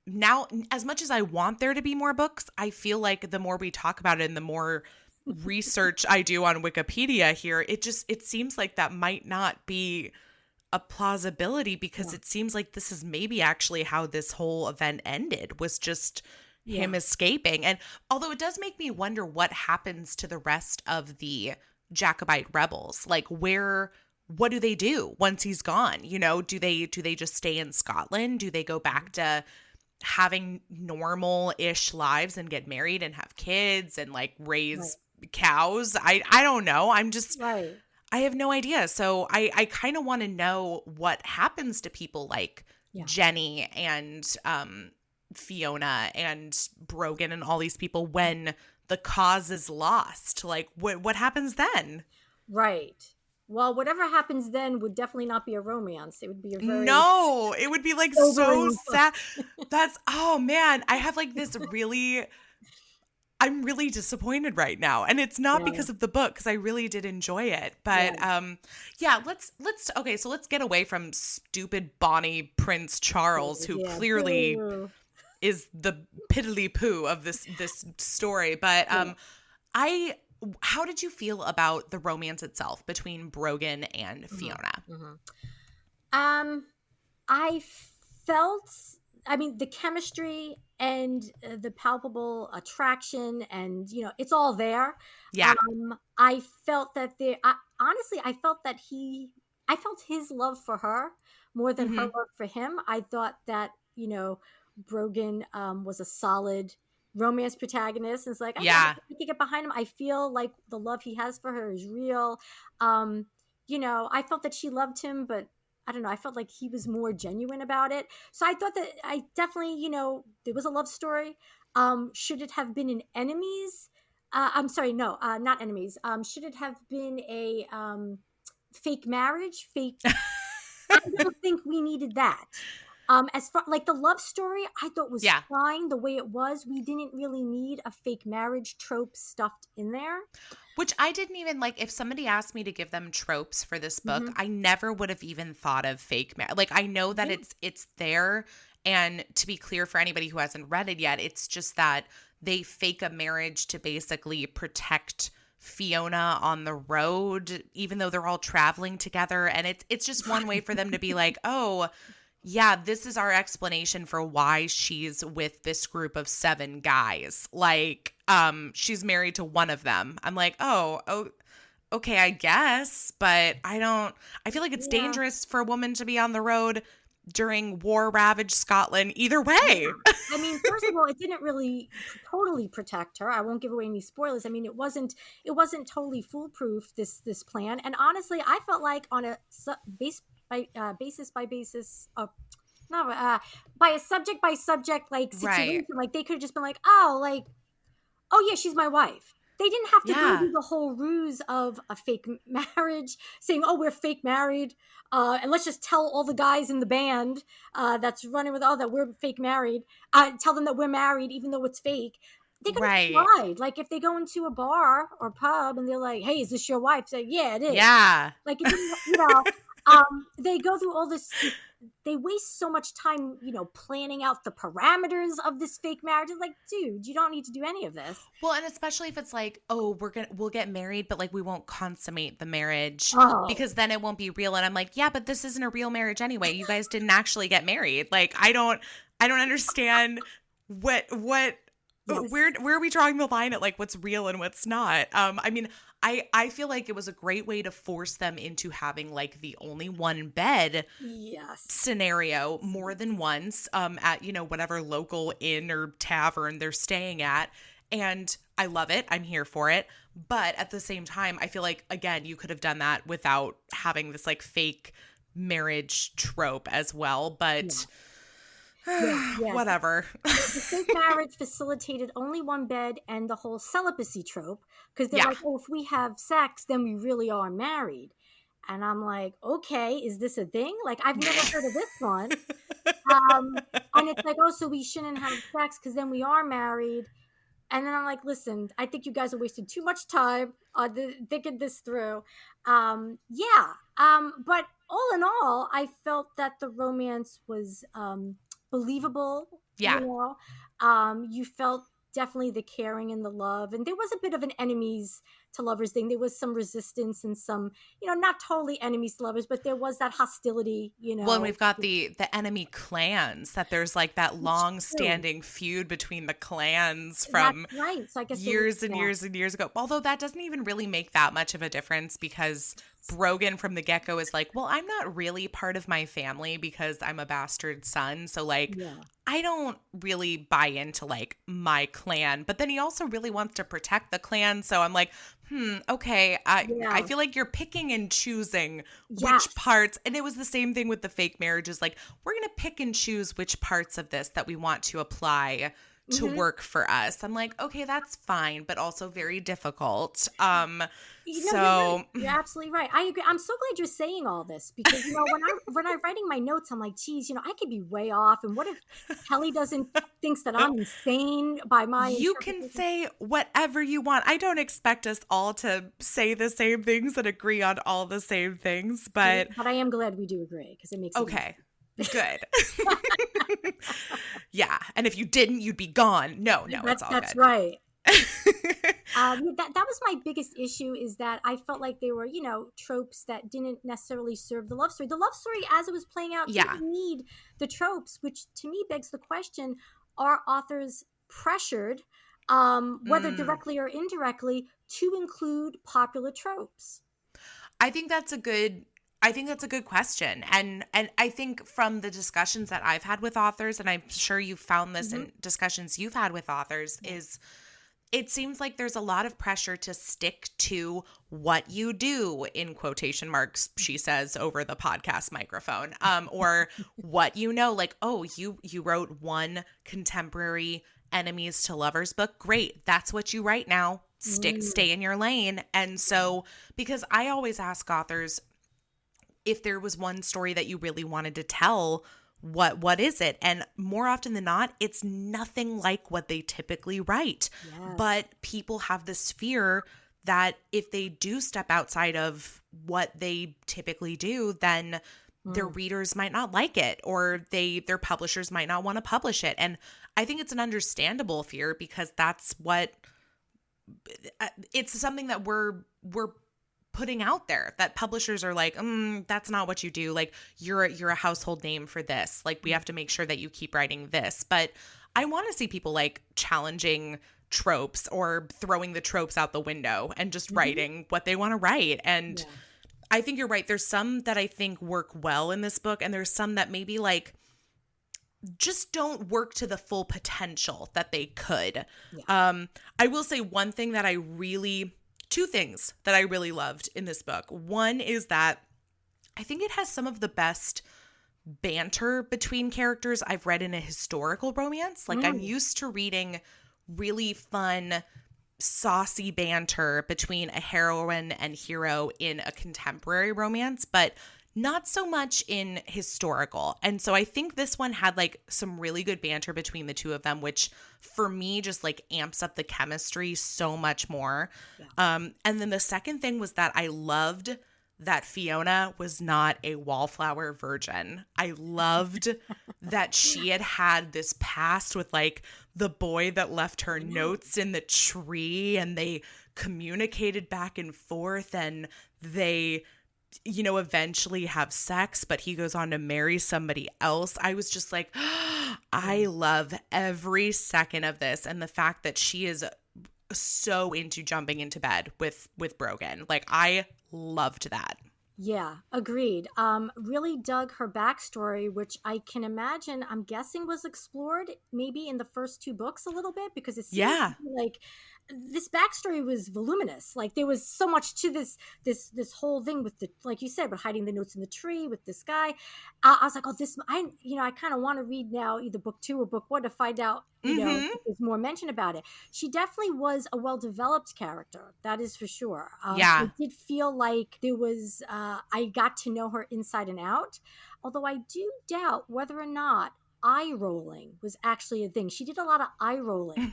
[SPEAKER 1] now, as much as I want there to be more books, I feel like the more we talk about it and the more research I do on Wikipedia here, it seems like that might not be a plausibility, because
[SPEAKER 2] Yeah.
[SPEAKER 1] it seems like this is maybe actually how this whole event ended, was just him
[SPEAKER 2] Yeah.
[SPEAKER 1] escaping. And although it does make me wonder what happens to the rest of the Jacobite rebels, like what do they do once he's gone? You know, do they just stay in Scotland? Do they go back to having normal-ish lives and get married and have kids and like
[SPEAKER 2] Right.
[SPEAKER 1] raise cows? I don't know.
[SPEAKER 2] Right.
[SPEAKER 1] I have no idea. So I kind of want to know what happens to people like
[SPEAKER 2] Yeah.
[SPEAKER 1] Jenny and Fiona and Brogan and all these people when the cause is lost. Like what happens then?
[SPEAKER 2] Right. Well, whatever happens then would definitely not be a romance. It would be a very
[SPEAKER 1] No, it would be like so
[SPEAKER 2] sobering book.
[SPEAKER 1] sad. Oh man, I have like this I'm really disappointed right now. And it's not
[SPEAKER 2] Yeah.
[SPEAKER 1] because of the book, because I really did enjoy it. But yeah, let's okay, so let's get away from stupid Bonnie Prince Charles, who
[SPEAKER 2] Yeah.
[SPEAKER 1] clearly
[SPEAKER 2] Boo.
[SPEAKER 1] is the piddly poo of this story. But
[SPEAKER 2] Yeah.
[SPEAKER 1] how did you feel about the romance itself between Brogan and Fiona?
[SPEAKER 2] I felt, I mean, the chemistry and the palpable attraction, and it's all there.
[SPEAKER 1] Yeah.
[SPEAKER 2] I felt that honestly, I felt his love for her more than her
[SPEAKER 1] Hmm.
[SPEAKER 2] love for him. I thought that Brogan was a solid romance protagonist. It's like,
[SPEAKER 1] Yeah.
[SPEAKER 2] I can get behind him. I feel like the love he has for her is real. Um, I felt that she loved him, but I don't know. I felt like he was more genuine about it. So I thought that I definitely, there was a love story. Should it have been an enemies? I'm sorry, no, not enemies. Should it have been a fake marriage? Fake? I don't think we needed that. As far like the love story, I thought was
[SPEAKER 1] Yeah.
[SPEAKER 2] fine the way it was. We didn't really need a fake marriage trope stuffed in there.
[SPEAKER 1] Which I didn't even like. If somebody asked me to give them tropes for this book, I never would have even thought of fake marriage. Like, I know that
[SPEAKER 2] Yeah.
[SPEAKER 1] it's there, and to be clear for anybody who hasn't read it yet, it's just that they fake a marriage to basically protect Fiona on the road, even though they're all traveling together, and it's just one way for them to be like, oh, yeah, this is our explanation for why she's with this group of 7 guys. Like, she's married to one of them. I'm like, oh, okay, I guess, but I feel like it's
[SPEAKER 2] Yeah.
[SPEAKER 1] dangerous for a woman to be on the road during war-ravaged Scotland either way.
[SPEAKER 2] I mean, first of all, it didn't really totally protect her. I won't give away any spoilers. I mean, it wasn't totally foolproof, this plan. And honestly, I felt like on a basis by basis, not by a subject by subject like situation,
[SPEAKER 1] Right.
[SPEAKER 2] like they could have just been like, oh yeah, she's my wife. They didn't have to go
[SPEAKER 1] Yeah.
[SPEAKER 2] through the whole ruse of a fake marriage, saying, "Oh, we're fake married," and let's just tell all the guys in the band that's running with all that we're fake married. Tell them that we're married, even though it's fake. They could have
[SPEAKER 1] Right.
[SPEAKER 2] lied. Like if they go into a bar or pub and they're like, "Hey, is this your wife?" Say, "Yeah, it is."
[SPEAKER 1] Yeah.
[SPEAKER 2] Like it didn't, they go through all this. They waste so much time, planning out the parameters of this fake marriage. It's like, dude, you don't need to do any of this.
[SPEAKER 1] Well, and especially if it's like, oh, we'll get married, but like we won't consummate the marriage
[SPEAKER 2] Oh,
[SPEAKER 1] because then it won't be real. And I'm like, yeah, but this isn't a real marriage anyway. You guys didn't actually get married. Like, I don't understand what
[SPEAKER 2] yes.
[SPEAKER 1] where are we drawing the line at like what's real and what's not? I mean, I feel like it was a great way to force them into having like the only one bed
[SPEAKER 2] Yes.
[SPEAKER 1] scenario more than once at whatever local inn or tavern they're staying at, and I love it. I'm here for it. But at the same time, I feel like again you could have done that without having this like fake marriage trope as well, but
[SPEAKER 2] Yeah.
[SPEAKER 1] whatever.
[SPEAKER 2] The fake marriage facilitated only one bed and the whole celibacy trope because they're
[SPEAKER 1] Yeah.
[SPEAKER 2] like, oh, if we have sex, then we really are married. And I'm like, okay, is this a thing? Like, I've never heard of this one. And it's like, oh, so we shouldn't have sex because then we are married. And then I'm like, listen, I think you guys are wasting too much time thinking this through. But all in all, I felt that the romance was believable.
[SPEAKER 1] Yeah.
[SPEAKER 2] You felt definitely the caring and the love, and there was a bit of an enemies to lovers thing. There was some resistance and some, not totally enemies to lovers, but there was that hostility.
[SPEAKER 1] Well, and we've got the enemy clans, that there's like that long-standing feud between the clans from
[SPEAKER 2] That's right. So I guess
[SPEAKER 1] years and years and years ago. Although that doesn't even really make that much of a difference, because Brogan from the get-go is like, well, I'm not really part of my family because I'm a bastard son. So like, I don't really buy into like my clan, but then he also really wants to protect the clan. So I'm like, okay. I feel like you're picking and choosing which parts. And it was the same thing with the fake marriages. Like, we're going to pick and choose which parts of this that we want to apply to work for us. I'm like, okay, that's fine, but also very difficult.
[SPEAKER 2] You're absolutely right. I agree. I'm so glad you're saying all this, because when I'm writing my notes, I'm like, geez, I could be way off. And what if Kelly thinks that I'm insane by my
[SPEAKER 1] You can say whatever you want. I don't expect us all to say the same things and agree on all the same things, but
[SPEAKER 2] I am glad we do agree, because it makes it
[SPEAKER 1] okay. Good. Yeah. And if you didn't, you'd be gone. No, it's all good.
[SPEAKER 2] That's right. That was my biggest issue, is that I felt like they were, tropes that didn't necessarily serve the love story. The love story as it was playing out didn't need the tropes, which to me begs the question, are authors pressured, whether directly or indirectly, to include popular tropes?
[SPEAKER 1] I think that's a good question. And I think from the discussions that I've had with authors, and I'm sure you've found this in discussions you've had with authors, is it seems like there's a lot of pressure to stick to what you do, in quotation marks, she says over the podcast microphone, or what like, oh, you wrote one contemporary enemies to lovers book. Great. That's what you write now. Stay in your lane. And so, because I always ask authors, if there was one story that you really wanted to tell, what is it? And more often than not, it's nothing like what they typically write.
[SPEAKER 2] Yes.
[SPEAKER 1] But people have this fear that if they do step outside of what they typically do, then their readers might not like it, or their publishers might not want to publish it. And I think it's an understandable fear, because that's what it's something that we're putting out there, that publishers are like, that's not what you do. Like, you're a household name for this. Like, we have to make sure that you keep writing this. But I want to see people like challenging tropes, or throwing the tropes out the window and just writing what they want to write. And I think you're right. There's some that I think work well in this book, and there's some that maybe like just don't work to the full potential that they could. I will say two things that I really loved in this book. One is that I think it has some of the best banter between characters I've read in a historical romance. Like, I'm used to reading really fun, saucy banter between a heroine and hero in a contemporary romance, but not so much in historical. And so I think this one had like some really good banter between the two of them, which for me just like amps up the chemistry so much more. And then the second thing was that I loved that Fiona was not a wallflower virgin. I loved that she had this past with like the boy that left her notes in the tree, and they communicated back and forth, and they eventually have sex, but he goes on to marry somebody else. I was just like, I love every second of this. And the fact that she is so into jumping into bed with Brogan. Like, I loved that.
[SPEAKER 2] Yeah, agreed. Really dug her backstory, which I can imagine, I'm guessing, was explored maybe in the first two books a little bit, because it seems to be like this backstory was voluminous. Like, there was so much to this whole thing with the, like you said, with hiding the notes in the tree with this guy. I was like, oh, I kind of want to read now either book 2 or book 1 to find out, if there's more mention about it. She definitely was a well-developed character. That is for sure. I did feel like there was, I got to know her inside and out. Although I do doubt whether or not eye rolling was actually a thing. She did a lot of eye rolling.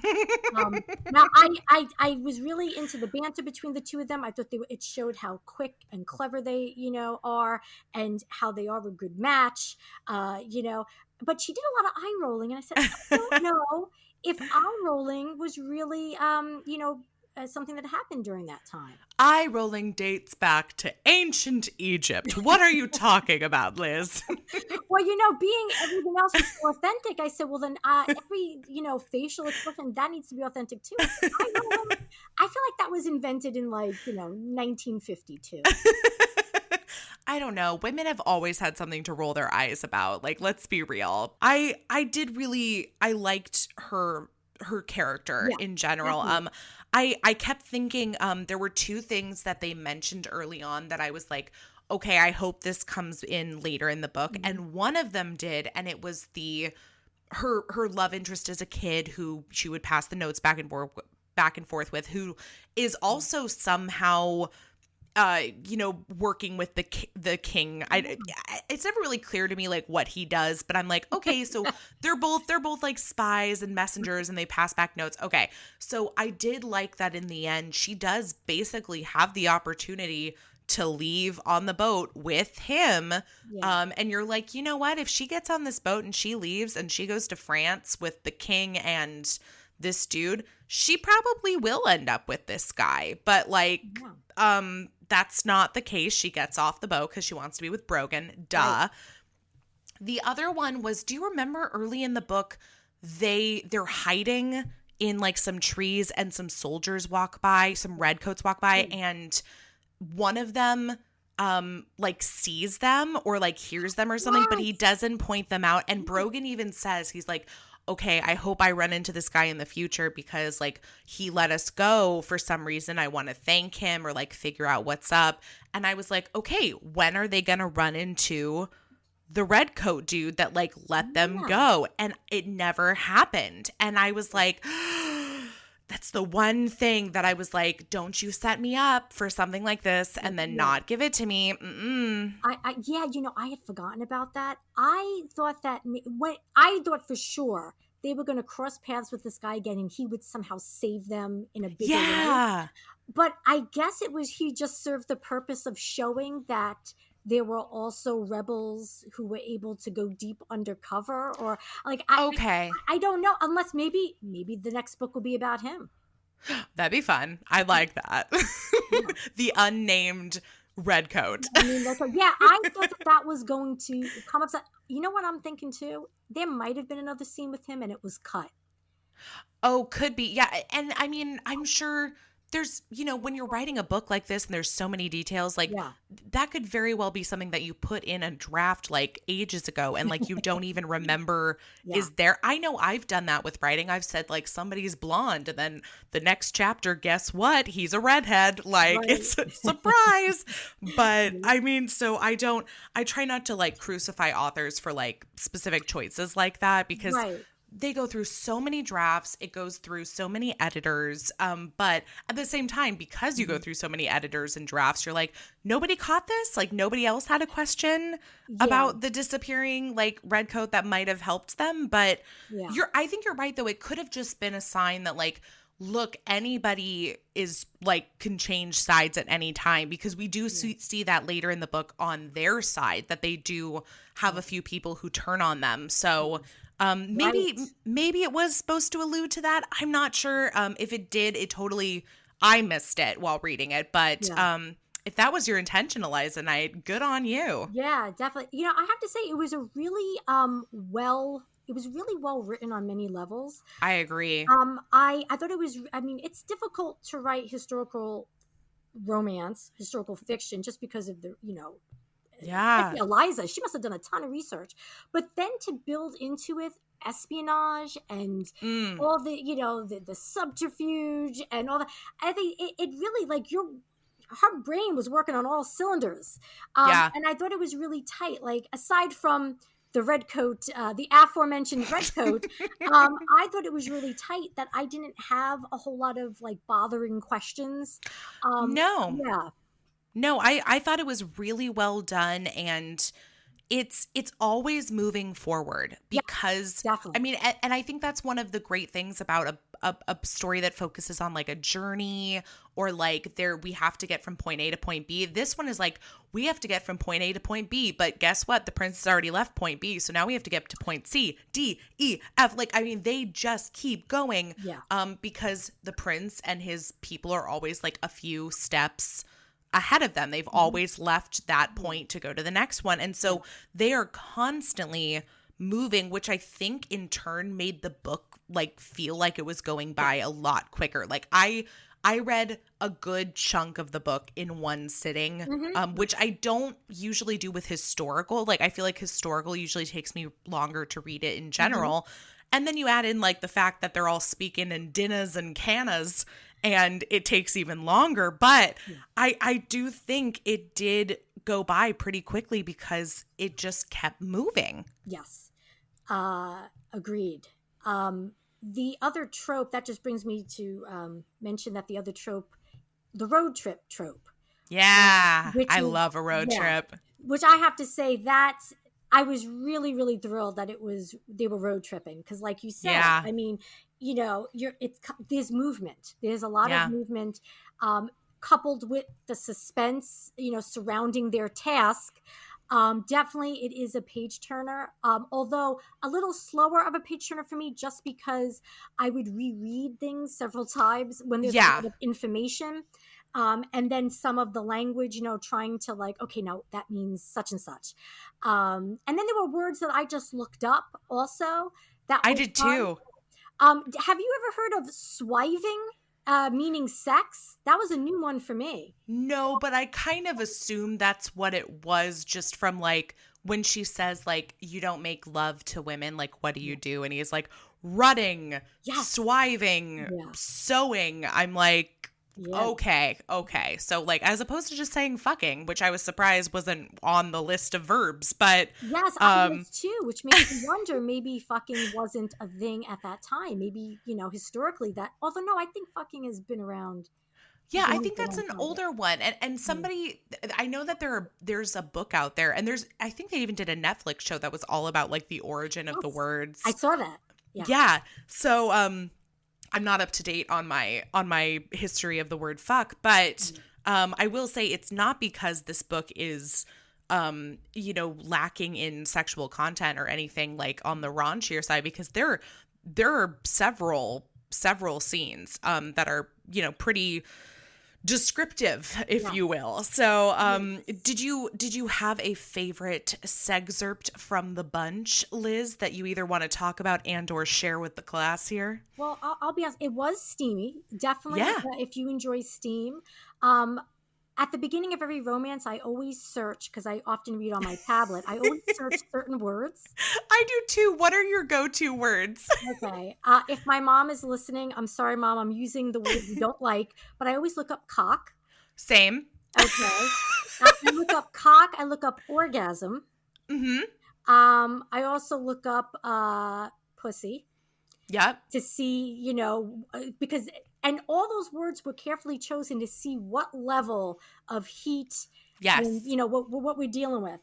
[SPEAKER 2] Now, I was really into the banter between the two of them. I thought it showed how quick and clever they, are, and how they are a good match, But she did a lot of eye rolling, and I said, I don't know if eye rolling was really, something that happened during that time.
[SPEAKER 1] Eye rolling dates back to ancient Egypt. What are you talking about, Liz?
[SPEAKER 2] Well, being everything else is so authentic, I said, well, then every, facial expression, that needs to be authentic too. I feel like that was invented in 1952.
[SPEAKER 1] I don't know. Women have always had something to roll their eyes about. Like, let's be real. I liked her character in general.
[SPEAKER 2] Definitely.
[SPEAKER 1] I kept thinking there were two things that they mentioned early on that I was like, okay, I hope this comes in later in the book.
[SPEAKER 2] Mm-hmm.
[SPEAKER 1] And one of them did, and it was her love interest as a kid who she would pass the notes back and forth with, who is also somehow working with the king. It's never really clear to me like what he does, but I'm like, okay, so they're both like spies and messengers, and they pass back notes. Okay, so I did like that in the end she does basically have the opportunity to leave on the boat with him. And you're like, you know what, if she gets on this boat and she leaves and she goes to France with the king and this dude, she probably will end up with this guy. But that's not the case. She gets off the boat because she wants to be with Brogan. Duh. Right. The other one was, do you remember early in the book, they're hiding in like some trees and some soldiers walk by, some redcoats walk by, and one of them sees them or like hears them or something, but he doesn't point them out. And Brogan even says, he's like, okay, I hope I run into this guy in the future because like he let us go for some reason. I want to thank him or like figure out what's up. And I was like, okay, when are they going to run into the redcoat dude that like let them go? And it never happened. And I was like, that's the one thing that I was like, don't you set me up for something like this and then not give it to me.
[SPEAKER 2] I had forgotten about that. I thought for sure they were going to cross paths with this guy again and he would somehow save them in a bigger way. But I guess he just served the purpose of showing that there were also rebels who were able to go deep undercover, or like, I don't know, unless maybe the next book will be about him.
[SPEAKER 1] That'd be fun. I like that. The unnamed redcoat.
[SPEAKER 2] I mean, I thought that was going to come up. You know what I'm thinking too? There might have been another scene with him and it was cut.
[SPEAKER 1] Oh, could be. Yeah. And I mean, I'm sure there's, when you're writing a book like this and there's so many details, like that could very well be something that you put in a draft like ages ago and like you don't even remember is there. I know I've done that with writing. I've said like somebody's blonde and then the next chapter, guess what? He's a redhead. Like it's a surprise. But I mean, so I try not to like crucify authors for like specific choices like that because they go through so many drafts. It goes through so many editors. But at the same time, because you go through so many editors and drafts, you're like, nobody caught this? Like nobody else had a question about the disappearing like redcoat that might have helped them. But I think you're right though. It could have just been a sign that like, look, anybody is like can change sides at any time, because we do see that later in the book on their side that they do have a few people who turn on them. So maybe it was supposed to allude to that. I'm not sure. If it did, I missed it while reading it. But if that was your intention, Eliza Knight, good on you.
[SPEAKER 2] Yeah, definitely. I have to say it was a really well written on many levels.
[SPEAKER 1] I agree.
[SPEAKER 2] I thought it was, it's difficult to write historical romance, historical fiction, just because of the, Eliza, she must have done a ton of research, but then to build into it espionage and all the, the subterfuge and all that, I think it really like her brain was working on all cylinders. And I thought it was really tight. Like aside from the redcoat, the aforementioned redcoat, I thought it was really tight that I didn't have a whole lot of like bothering questions.
[SPEAKER 1] No, I thought it was really well done, and it's always moving forward
[SPEAKER 2] Yeah,
[SPEAKER 1] because
[SPEAKER 2] definitely.
[SPEAKER 1] I mean, and I think that's one of the great things about a story that focuses on like a journey or like we have to get from point A to point B. This one is like, we have to get from point A to point B, but guess what? The prince has already left point B. So now we have to get to point C, D, E, F. Like, I mean, they just keep going.
[SPEAKER 2] Yeah.
[SPEAKER 1] Because the prince and his people are always like a few steps ahead of them. They've
[SPEAKER 2] Mm-hmm.
[SPEAKER 1] always left that point to go to the next one. And so they are constantly moving, which I think in turn made the book like feel like it was going by a lot quicker. Like I read a good chunk of the book in one sitting, which I don't usually do with historical. Like I feel like historical usually takes me longer to read it in general. And then you add in like the fact that they're all speaking in dinnas and cannas and it takes even longer. But I do think it did go by pretty quickly because it just kept moving.
[SPEAKER 2] Yes. Agreed. The other trope, that just brings me to mention that the other trope, the road trip trope.
[SPEAKER 1] Yeah.
[SPEAKER 2] Which
[SPEAKER 1] I
[SPEAKER 2] is-
[SPEAKER 1] love a road trip.
[SPEAKER 2] Which I have to say that I was really, really thrilled that they were road tripping. Because like you said,
[SPEAKER 1] Yeah.
[SPEAKER 2] I mean, you know, there's movement. There's a lot of movement, coupled with the suspense, you know, surrounding their task. Definitely it is a page turner, although a little slower of a page turner for me, just because I would reread things several times when there's a lot of information. And then some of the language, you know, trying to like, okay, now that means such and such. And then there were words that I just looked up also.
[SPEAKER 1] I did too.
[SPEAKER 2] Have you ever heard of swiving, meaning sex? That was a new one for me.
[SPEAKER 1] No, but I kind of assumed that's what it was just from like when she says like, you don't make love to women, like what do you do? And he's like, rutting, swiving, sewing. I'm like, okay. So like, as opposed to just saying fucking, which I was surprised wasn't on the list of verbs, but
[SPEAKER 2] yes, I was too, which makes me wonder, maybe fucking wasn't a thing at that time. Maybe, you know, historically that, although no, I think fucking has been around.
[SPEAKER 1] Yeah, I think that's an older one. And somebody, I know that there's a book out there, and I think they even did a Netflix show that was all about like the origin of the words.
[SPEAKER 2] I saw that.
[SPEAKER 1] Yeah. So I'm not up to date on my history of the word fuck, but I will say it's not because this book is you know, lacking in sexual content or anything like on the raunchier side, because there are several scenes that are, you know, pretty descriptive, if you will. So did you have a favorite Sexcerpt from the bunch, Liz, that you either want to talk about and or share with the class here?
[SPEAKER 2] Well, I'll be honest, it was steamy, definitely. If you enjoy steam, at the beginning of every romance, I always search, because I often read on my tablet. I always search certain words.
[SPEAKER 1] I do too. What are your go-to words?
[SPEAKER 2] Okay. If my mom is listening, I'm sorry, Mom, I'm using the word you don't like, but I always look up cock.
[SPEAKER 1] Same.
[SPEAKER 2] Okay. I look up cock. I look up orgasm.
[SPEAKER 1] Mm-hmm.
[SPEAKER 2] I also look up pussy.
[SPEAKER 1] Yep.
[SPEAKER 2] To see, you know, because, and all those words were carefully chosen to see what level of heat, and, you know, what we're dealing with.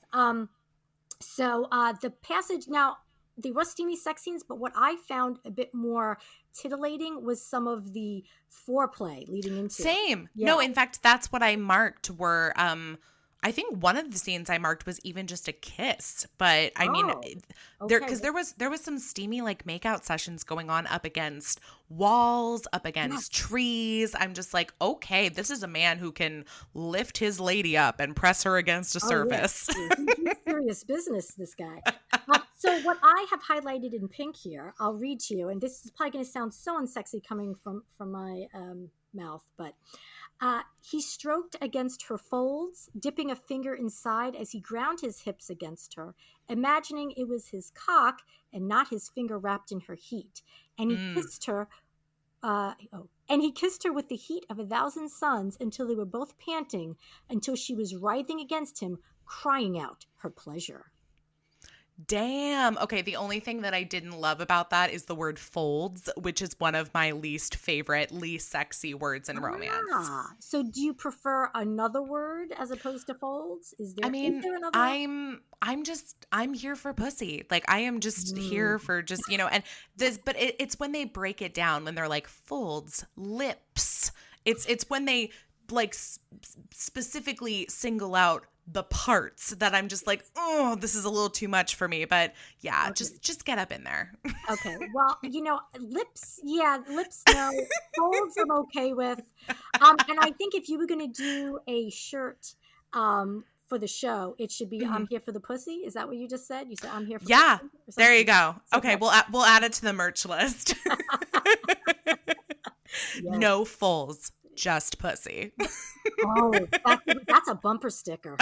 [SPEAKER 2] So the passage, now, there were steamy sex scenes, but what I found a bit more titillating was some of the foreplay leading into
[SPEAKER 1] Same. No, in fact, that's what I marked were, I think one of the scenes I marked was even just a kiss, but I mean, because there was some steamy like makeout sessions going on up against walls, up against trees. I'm just like, okay, this is a man who can lift his lady up and press her against a surface.
[SPEAKER 2] He's serious business, this guy. So what I have highlighted in pink here, I'll read to you, and this is probably going to sound so unsexy coming from my mouth, but he stroked against her folds, dipping a finger inside as he ground his hips against her, imagining it was his cock and not his finger wrapped in her heat. And he kissed her. And he kissed her with the heat of 1,000 suns until they were both panting, until she was writhing against him, crying out her pleasure.
[SPEAKER 1] Damn. Okay, the only thing that I didn't love about that is the word folds, which is one of my least favorite, least sexy words in romance.
[SPEAKER 2] So do you prefer another word as opposed to folds? Is
[SPEAKER 1] I
[SPEAKER 2] is
[SPEAKER 1] mean,
[SPEAKER 2] there another?
[SPEAKER 1] I'm here for pussy. Like I am just here for just, and this, but it's when they break it down, when they're like folds, lips. It's when they like specifically single out the parts that I'm just like, oh, this is a little too much for me. But yeah,
[SPEAKER 2] Okay.
[SPEAKER 1] just get up in there.
[SPEAKER 2] Okay. Well, lips, yeah, lips, no. Folds, I'm okay with. And I think if you were going to do a shirt for the show, it should be
[SPEAKER 1] Mhm.
[SPEAKER 2] I'm here for the pussy. Is that what you just said? You said I'm here for
[SPEAKER 1] Yeah,
[SPEAKER 2] pussy or
[SPEAKER 1] there you
[SPEAKER 2] something?
[SPEAKER 1] go.
[SPEAKER 2] So
[SPEAKER 1] Okay, we'll add it to the merch list.
[SPEAKER 2] yes.
[SPEAKER 1] No fulls, just pussy.
[SPEAKER 2] Oh, that's a bumper sticker.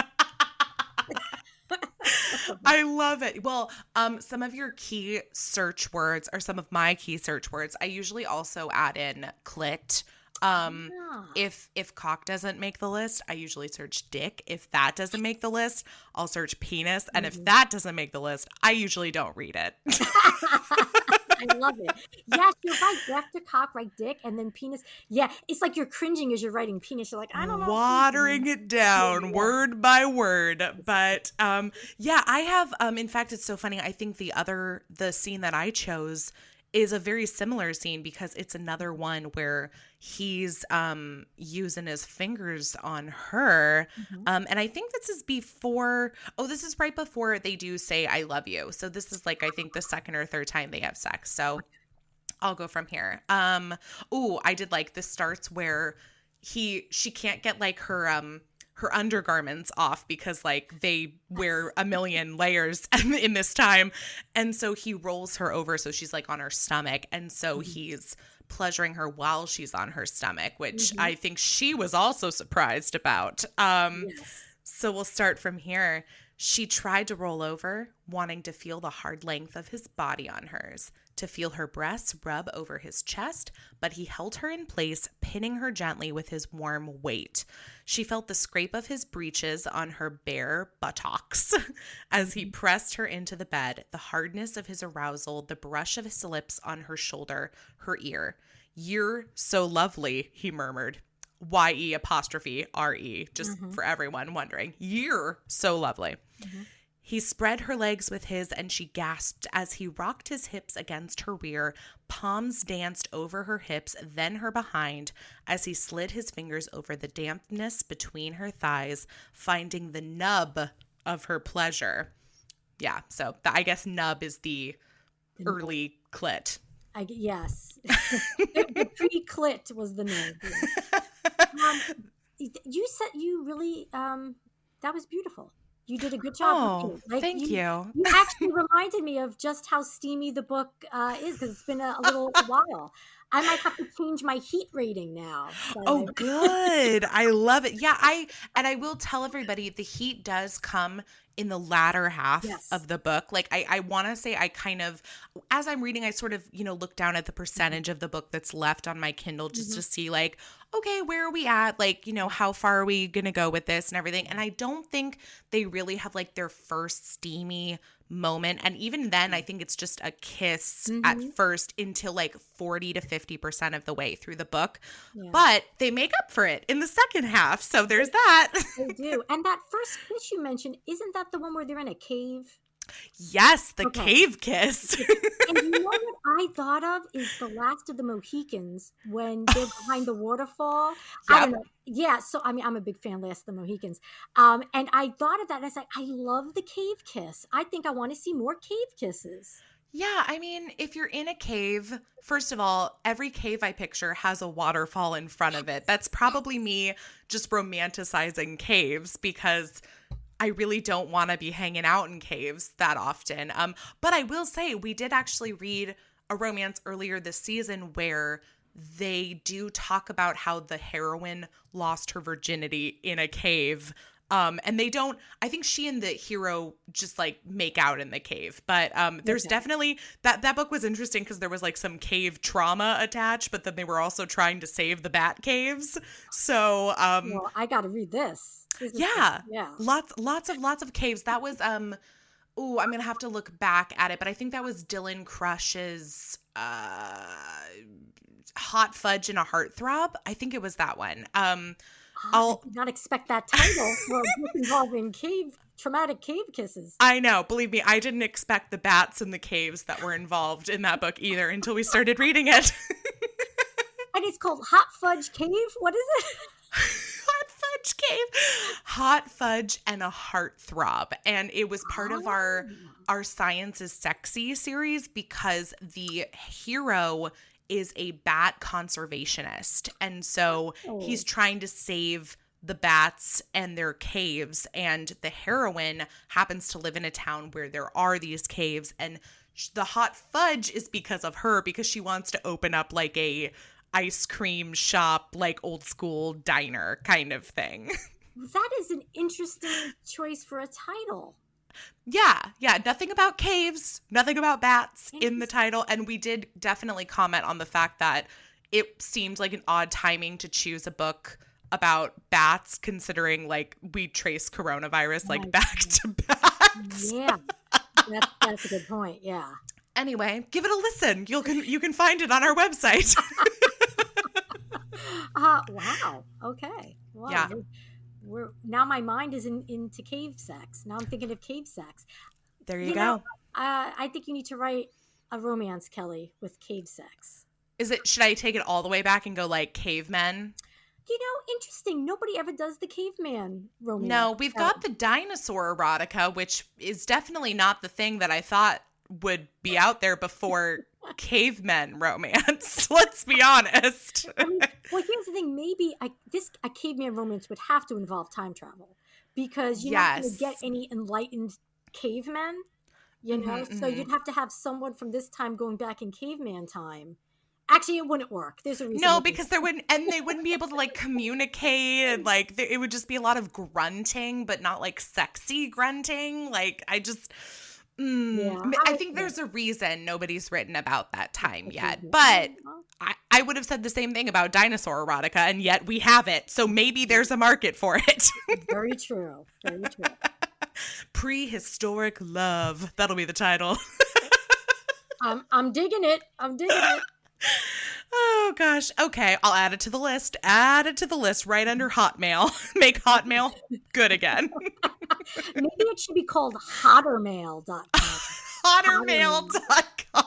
[SPEAKER 1] I love it. Well, some of your key search words or some of my key search words, I usually also add in clit.
[SPEAKER 2] Ah.
[SPEAKER 1] If cock doesn't make the list, I usually search dick. If that doesn't make the list, I'll search penis. And if that doesn't make the list, I usually don't read it.
[SPEAKER 2] I love it. Yes, you're right. After cock, right dick, and then penis. Yeah, it's like you're cringing as you're writing penis. You're like, I don't know.
[SPEAKER 1] Watering it down
[SPEAKER 2] Yeah.
[SPEAKER 1] word by word. But yeah, I have in fact it's so funny. I think the scene that I chose is a very similar scene because it's another one where he's using his fingers on her. And I think this is right before they do say I love you. So this is like I think the second or third time they have sex. So I'll go from here. I did like this starts where she can't get like her undergarments off because like they wear a million layers in this time. And so he rolls her over so she's like on her stomach. And so he's pleasuring her while she's on her stomach, which I think she was also surprised about.
[SPEAKER 2] Yes.
[SPEAKER 1] So we'll start from here. She tried to roll over, wanting to feel the hard length of his body on hers, to feel her breasts rub over his chest, but he held her in place, pinning her gently with his warm weight. She felt the scrape of his breeches on her bare buttocks as he pressed her into the bed, the hardness of his arousal, the brush of his lips on her shoulder, her ear. "You're so lovely," he murmured. Y-E', just for everyone wondering. "You're so lovely." He spread her legs with his, and she gasped as he rocked his hips against her rear. Palms danced over her hips, then her behind, as he slid his fingers over the dampness between her thighs, finding the nub of her pleasure. Yeah, so I guess nub is the early clit.
[SPEAKER 2] Yes. The pre-clit was the name. You said you really that was beautiful. You did a good job.
[SPEAKER 1] Oh, thank you.
[SPEAKER 2] You actually reminded me of just how steamy the book is because it's been a little while. I might have to change my heat rating now. So
[SPEAKER 1] Oh, good. I love it. Yeah, I will tell everybody the heat does come in the latter half
[SPEAKER 2] Yes.
[SPEAKER 1] of the book. Like I want to say I kind of, as I'm reading, I sort of, look down at the percentage of the book that's left on my Kindle just to see like, okay, where are we at? Like, how far are we going to go with this and everything? And I don't think they really have like their first steamy moment. And even then, I think it's just a kiss at first until like 40 to 50% of the way through the book.
[SPEAKER 2] Yeah.
[SPEAKER 1] But they make up for it in the second half. So there's that.
[SPEAKER 2] They do. And that first kiss you mentioned, isn't that the one where they're in a cave?
[SPEAKER 1] Yes, the cave kiss.
[SPEAKER 2] And you know what I thought of is the last of the Mohicans when they're behind the waterfall. I don't know. Yeah, so I mean, I'm a big fan of Last of the Mohicans. And I thought of that and I was like, I love the cave kiss. I think I want to see more cave kisses.
[SPEAKER 1] Yeah, I mean, if you're in a cave, first of all, every cave I picture has a waterfall in front of it. That's probably me just romanticizing caves because I really don't want to be hanging out in caves that often. But I will say we did actually read a romance earlier this season where they do talk about how the heroine lost her virginity in a cave. And they don't, I think she and the hero just like make out in the cave, but there's definitely that book was interesting because there was like some cave trauma attached, but then they were also trying to save the bat caves. So,
[SPEAKER 2] well, I got to read this.
[SPEAKER 1] Yeah. Lots of caves. That was, Oh, I'm going to have to look back at it, but I think that was Dylan Crush's Hot Fudge and a Heartthrob. I think it was that one.
[SPEAKER 2] I did not expect that title for a book involving traumatic cave kisses.
[SPEAKER 1] I know. Believe me, I didn't expect the bats in the caves that were involved in that book either until we started reading it.
[SPEAKER 2] And it's called Hot Fudge Cave? What is it?
[SPEAKER 1] Hot Fudge Cave. Hot Fudge and a Heartthrob. And it was part of our Science is Sexy series because the hero is a bat conservationist. And so he's trying to save the bats and their caves. And the heroine happens to live in a town where there are these caves. And the hot fudge is because of her, because she wants to open up like a ice cream shop, like old school diner kind of thing.
[SPEAKER 2] That is an interesting choice for a title.
[SPEAKER 1] Yeah. Nothing about caves, nothing about bats in the title. And we did definitely comment on the fact that it seemed like an odd timing to choose a book about bats, considering like we trace coronavirus like back to bats.
[SPEAKER 2] Yeah, that's a good point. Yeah.
[SPEAKER 1] Anyway, give it a listen. You can find it on our website.
[SPEAKER 2] Wow. Okay. Wow.
[SPEAKER 1] Yeah.
[SPEAKER 2] Now my mind is into cave sex. Now I'm thinking of cave sex.
[SPEAKER 1] There you go.
[SPEAKER 2] I think you need to write a romance, Kelly, with cave sex.
[SPEAKER 1] Should I take it all the way back and go like cavemen?
[SPEAKER 2] Interesting. Nobody ever does the caveman romance.
[SPEAKER 1] No, we've got the dinosaur erotica, which is definitely not the thing that I thought would be out there before cavemen romance. Let's be honest.
[SPEAKER 2] Well, here's the thing. Maybe a caveman romance would have to involve time travel because you're not going to get any enlightened cavemen, So you'd have to have someone from this time going back in caveman time. Actually, it wouldn't work. There's a reason.
[SPEAKER 1] No, because they wouldn't be able to like communicate, and like it would just be a lot of grunting, but not like sexy grunting. Like I think there's a reason nobody's written about that time yet. But I would have said the same thing about dinosaur erotica, and yet we have it. So maybe there's a market for it.
[SPEAKER 2] Very true. Very true.
[SPEAKER 1] Prehistoric love. That'll be the title.
[SPEAKER 2] I'm digging it.
[SPEAKER 1] Oh gosh. Okay, I'll add it to the list. Right under Hotmail. Make Hotmail good again.
[SPEAKER 2] Maybe it should be called hottermail.com.
[SPEAKER 1] Hottermail.com.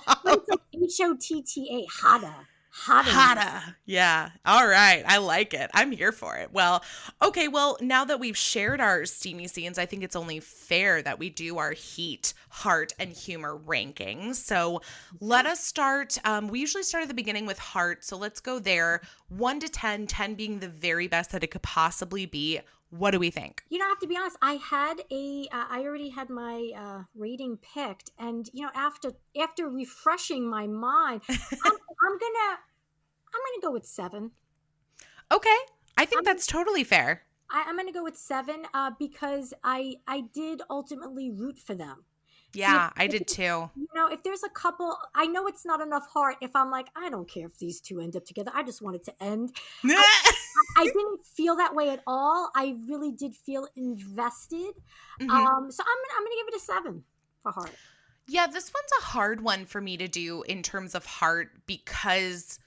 [SPEAKER 2] It's like HOTTA, hotta.
[SPEAKER 1] Hotta. Yeah. All right. I like it. I'm here for it. Well, okay. Well, now that we've shared our steamy scenes, I think it's only fair that we do our heat, heart, and humor rankings. So let us start. We usually start at the beginning with heart. So let's go there. 1 to 10, 10 being the very best that it could possibly be. What do we think?
[SPEAKER 2] I have to be honest. I already had my rating picked, and after refreshing my mind, I'm gonna go with 7.
[SPEAKER 1] Okay, I think that's totally fair.
[SPEAKER 2] I'm gonna go with 7 because I did ultimately root for them.
[SPEAKER 1] Yeah, I did too.
[SPEAKER 2] If there's a couple, I know it's not enough heart if I'm like, I don't care if these two end up together. I just want it to end. I didn't feel that way at all. I really did feel invested. So I'm gonna give it a 7 for heart.
[SPEAKER 1] Yeah, this one's a hard one for me to do in terms of heart because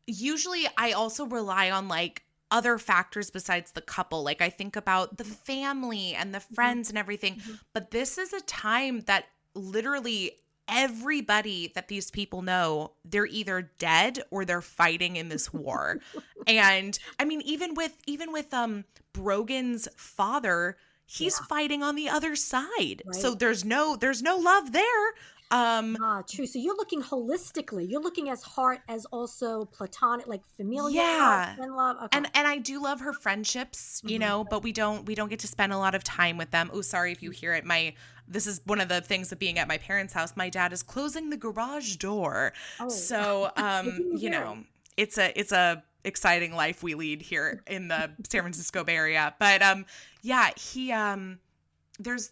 [SPEAKER 1] usually I also rely on like other factors besides the couple. Like I think about the family and the friends and everything. But this is a time that literally everybody that these people know, they're either dead or they're fighting in this war. And I mean, even with Brogan's father, he's fighting on the other side. Right. So there's no love there.
[SPEAKER 2] True. So you're looking holistically. You're looking as heart as also platonic, like familial.
[SPEAKER 1] Yeah.
[SPEAKER 2] And love. Okay.
[SPEAKER 1] And I do love her friendships, but we don't get to spend a lot of time with them. Oh, sorry if you hear it. This is one of the things of being at my parents' house. My dad is closing the garage door. Oh. So, it's a exciting life we lead here in the San Francisco Bay Area. But he there's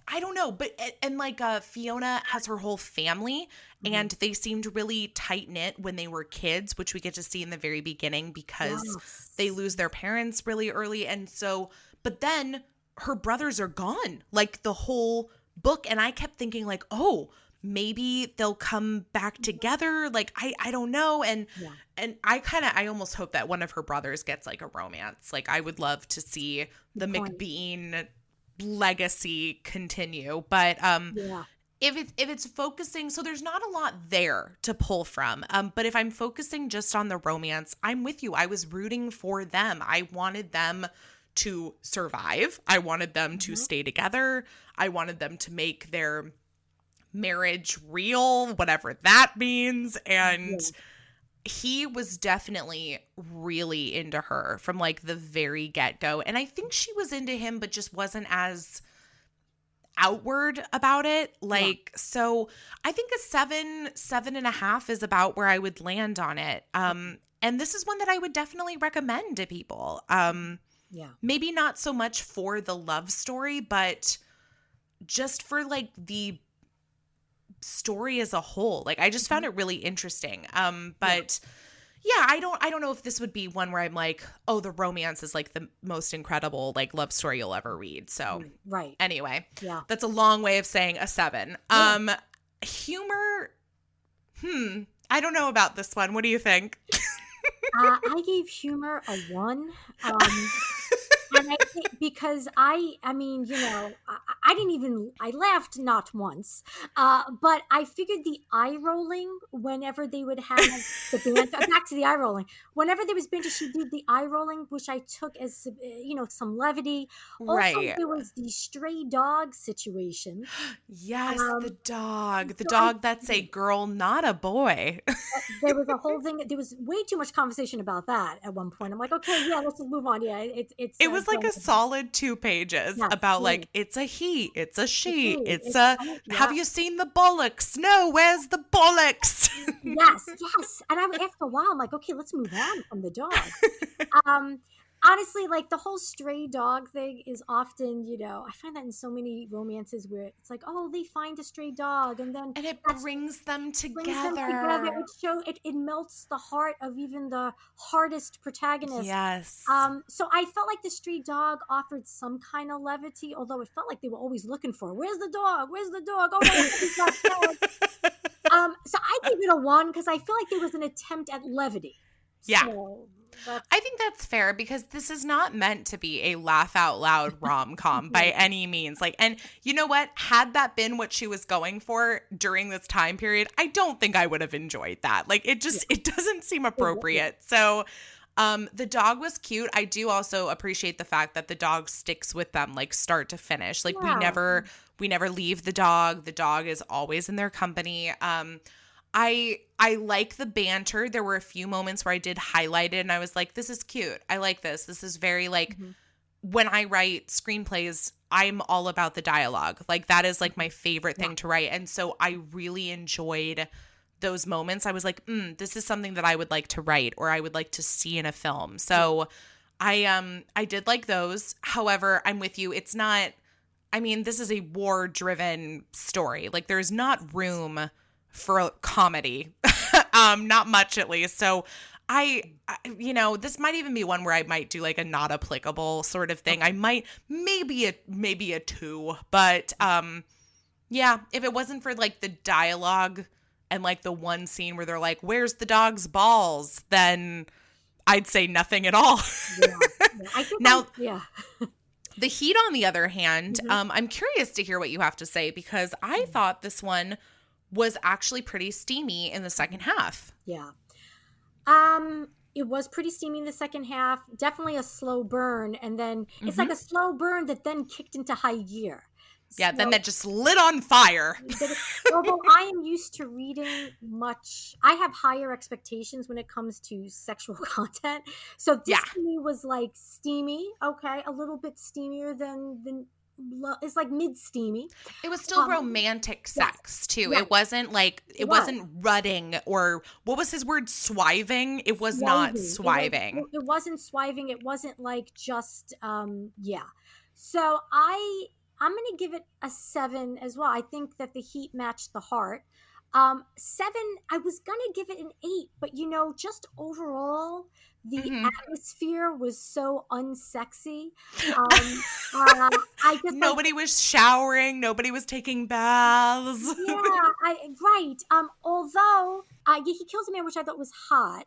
[SPEAKER 1] I don't know, but and like Fiona has her whole family and they seemed really tight knit when they were kids, which we get to see in the very beginning because they lose their parents really early. And so, but then her brothers are gone. Like the whole book, and I kept thinking like, oh, maybe they'll come back together. Like, I don't know. And I almost hope that one of her brothers gets like a romance. Like, I would love to see the MacBean legacy continue. But if it's focusing, so there's not a lot there to pull from. But if I'm focusing just on the romance, I'm with you. I was rooting for them. I wanted them to survive. I wanted them to stay together. I wanted them to make their marriage real, whatever that means. And he was definitely really into her from like the very get-go. And I think she was into him, but just wasn't as outward about it. Like, so I think a 7.5 is about where I would land on it. And this is one that I would definitely recommend to people. Maybe not so much for the love story, but just for like the story as a whole. Like, I just found it really interesting. But I don't know if this would be one where I'm like, oh, the romance is like the most incredible like love story you'll ever read. So anyway, that's a long way of saying a 7. Humor. I don't know about this one. What do you think?
[SPEAKER 2] I gave humor a 1. And I think because I mean, you know, I laughed not once, but I figured the eye rolling whenever they would have the banter, back to the eye rolling, whenever there was banter, she did the eye rolling, which I took as, you know, some levity. Also, there was the stray dog situation.
[SPEAKER 1] Yes, the dog that's a girl, not a boy.
[SPEAKER 2] There was a whole thing. There was way too much conversation about that at one point. I'm like, okay, let's just move on. Yeah,
[SPEAKER 1] it was like a solid 2 pages about like, it's a he, it's a she, it's a, have you seen the bollocks? No, where's the bollocks?
[SPEAKER 2] yes. And after a while, I'm like, okay, let's move on from the dog. Honestly, like the whole stray dog thing is often, you know, I find that in so many romances where it's like, oh, they find a stray dog and it
[SPEAKER 1] brings them together.
[SPEAKER 2] It melts the heart of even the hardest protagonist.
[SPEAKER 1] Yes.
[SPEAKER 2] So I felt like the stray dog offered some kind of levity, although it felt like they were always looking for, where's the dog? Where's the dog? Oh, no, he's not dead. So I gave it a 1 because I feel like there was an attempt at levity.
[SPEAKER 1] Yeah.
[SPEAKER 2] So,
[SPEAKER 1] I think that's fair because this is not meant to be a laugh out loud rom-com by any means. Like, and you know what? Had that been what she was going for during this time period, I don't think I would have enjoyed that. Like, it doesn't seem appropriate. So, the dog was cute. I do also appreciate the fact that the dog sticks with them, like start to finish. Like we never leave the dog. The dog is always in their company. I like the banter. There were a few moments where I did highlight it and I was like, this is cute. I like this. This is very like, when I write screenplays, I'm all about the dialogue. Like that is like my favorite thing to write. And so I really enjoyed those moments. I was like, this is something that I would like to write or I would like to see in a film. So I did like those. However, I'm with you. It's not, I mean, this is a war-driven story. Like there's not room for a comedy, not much at least. So I, you know, this might even be one where I might do like a not applicable sort of thing. I might, maybe a 2, but if it wasn't for like the dialogue and like the one scene where they're like, where's the dog's balls? Then I'd say nothing at all.
[SPEAKER 2] I think
[SPEAKER 1] the heat on the other hand, I'm curious to hear what you have to say because I thought this one was actually pretty steamy in the second half.
[SPEAKER 2] Yeah. It was pretty steamy in the second half. Definitely a slow burn. And then it's like a slow burn that then kicked into high gear.
[SPEAKER 1] Yeah, then that just lit on fire.
[SPEAKER 2] Although I am used to reading I have higher expectations when it comes to sexual content. So this to me was like steamy. Okay, a little bit steamier than it's like mid-steamy.
[SPEAKER 1] It was still romantic sex too. It wasn't like it wasn't rutting or what was his word? Swiving. It was not swiving.
[SPEAKER 2] It wasn't swiving. It wasn't like just So I'm going to give it a 7 as well. I think that the heat matched the heart. 7, I was going to give it an 8, but you know, just overall, the atmosphere was so unsexy. I just like,
[SPEAKER 1] Nobody was showering. Nobody was taking baths.
[SPEAKER 2] yeah, right. Although yeah, he kills a man, which I thought was hot.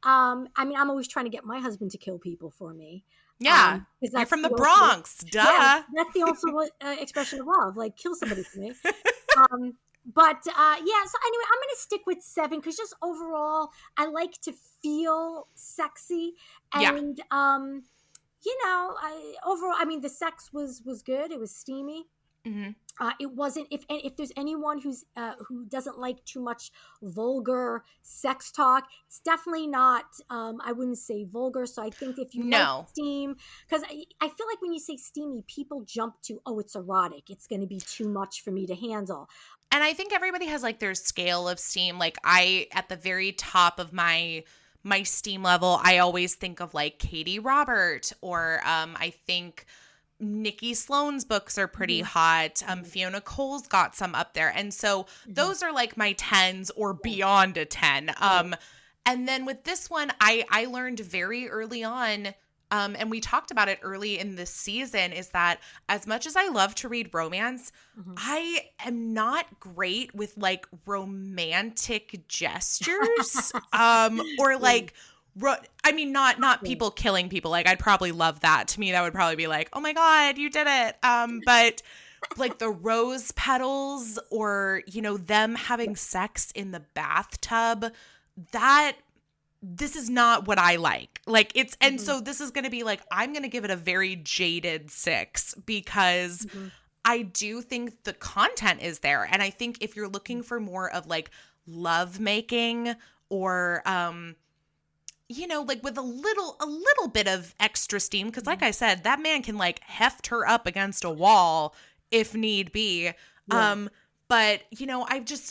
[SPEAKER 2] I mean, I'm always trying to get my husband to kill people for me.
[SPEAKER 1] Yeah.
[SPEAKER 2] Because
[SPEAKER 1] You're
[SPEAKER 2] that's
[SPEAKER 1] from the
[SPEAKER 2] the ultimate,
[SPEAKER 1] Bronx.
[SPEAKER 2] yeah,
[SPEAKER 1] Duh.
[SPEAKER 2] that's the ultimate expression of love. Like, kill somebody for me. But yeah, so anyway, I'm gonna stick with 7 because just overall, I like to feel sexy,
[SPEAKER 1] Yeah.
[SPEAKER 2] and overall, I mean, the sex was good. It was steamy.
[SPEAKER 1] Mm-hmm.
[SPEAKER 2] It wasn't. If there's anyone who doesn't like too much vulgar sex talk, it's definitely not. I wouldn't say vulgar. So I think if you like
[SPEAKER 1] No.
[SPEAKER 2] steam, because I feel like when you say steamy, people jump to, oh, it's erotic. It's going to be too much for me to handle.
[SPEAKER 1] And I think everybody has like their scale of steam. Like at the very top of my steam level, I always think of like Katie Robert, or I think Nikki Sloane's books are pretty hot. Fiona Cole's got some up there. And so those are like my 10s or beyond a 10. And then with this one, I learned very early on, and we talked about it early in this season, is that as much as I love to read romance, I am not great with like romantic gestures, or like, I mean, not people killing people. Like, I'd probably love that. To me, that would probably be like, oh my God, you did it. But like the rose petals, or, them having sex in the bathtub, this is not what I like. Like, it's, and so this is going to be like, I'm going to give it a very jaded 6 because I do think the content is there. And I think if you're looking for more of like love making, or, like with a little bit of extra steam, because like I said, that man can like heft her up against a wall if need be.
[SPEAKER 2] Yeah.
[SPEAKER 1] But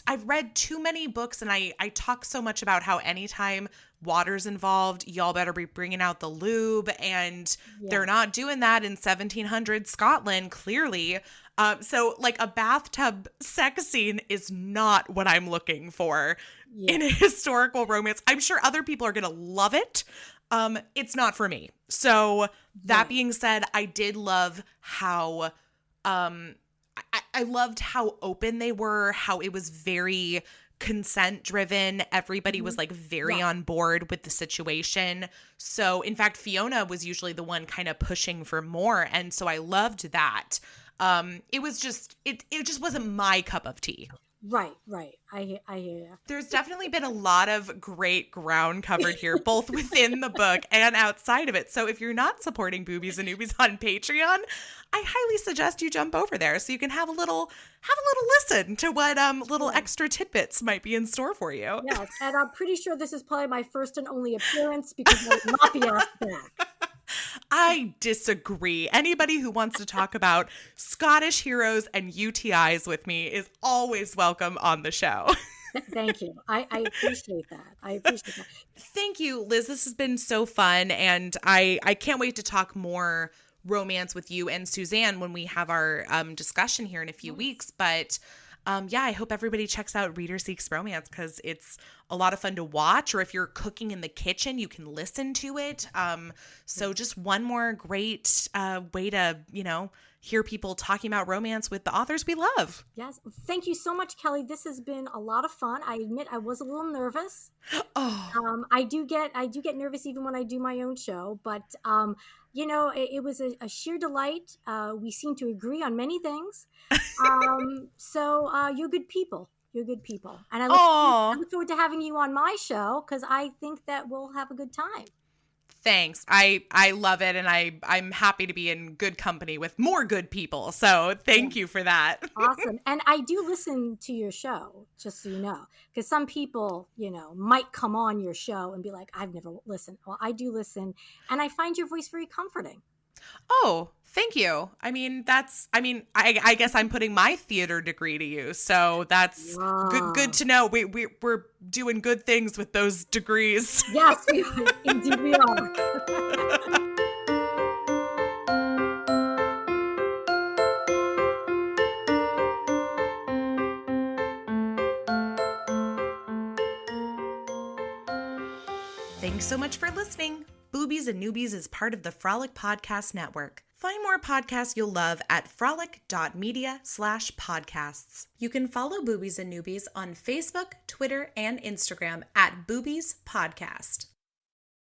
[SPEAKER 1] I've read too many books, and I talk so much about how anytime water's involved, y'all better be bringing out the lube, and they're not doing that in 1700 Scotland, clearly. So like a bathtub sex scene is not what I'm looking for in a historical romance. I'm sure other people are going to love it. It's not for me. So that being said, I did love how, I loved how open they were, how it was very consent driven. Everybody was like very on board with the situation. So in fact, Fiona was usually the one kind of pushing for more. And so I loved that. It was just, it just wasn't my cup of tea.
[SPEAKER 2] Right. I hear you.
[SPEAKER 1] There's definitely been a lot of great ground covered here, both within the book and outside of it. So if you're not supporting Boobies and Newbies on Patreon, I highly suggest you jump over there so you can have a little listen to what little extra tidbits might be in store for you.
[SPEAKER 2] Yes, and I'm pretty sure this is probably my first and only appearance because I will not be asked back.
[SPEAKER 1] I disagree. Anybody who wants to talk about Scottish heroes and UTIs with me is always welcome on the show.
[SPEAKER 2] Thank you. I appreciate that.
[SPEAKER 1] Thank you, Liz. This has been so fun, and I can't wait to talk more romance with you and Suzanne when we have our discussion here in a few weeks. But I hope everybody checks out Reader Seeks Romance because it's a lot of fun to watch, or if you're cooking in the kitchen, you can listen to it. So just one more great way to, hear people talking about romance with the authors we love.
[SPEAKER 2] Yes. Thank you so much, Kelly. This has been a lot of fun. I admit I was a little nervous.
[SPEAKER 1] Oh.
[SPEAKER 2] I do get nervous even when I do my own show, but it was a sheer delight. We seem to agree on many things. So you're good people. And I look forward to having you on my show because I think that we'll have a good time.
[SPEAKER 1] Thanks. I love it, and I'm happy to be in good company with more good people. So thank you for that.
[SPEAKER 2] Awesome. And I do listen to your show, just so you know, because some people, might come on your show and be like, I've never listened. Well, I do listen, and I find your voice very comforting.
[SPEAKER 1] Oh, thank you. I mean, I guess I'm putting my theater degree to use. So that's good to know. We're doing good things with those degrees.
[SPEAKER 2] Yes, indeed we are.
[SPEAKER 1] Thanks so much for listening. Boobies and Newbies is part of the Frolic Podcast Network. Find more podcasts you'll love at frolic.media/podcasts. You can follow Boobies and Newbies on Facebook, Twitter, and Instagram at Boobies Podcast.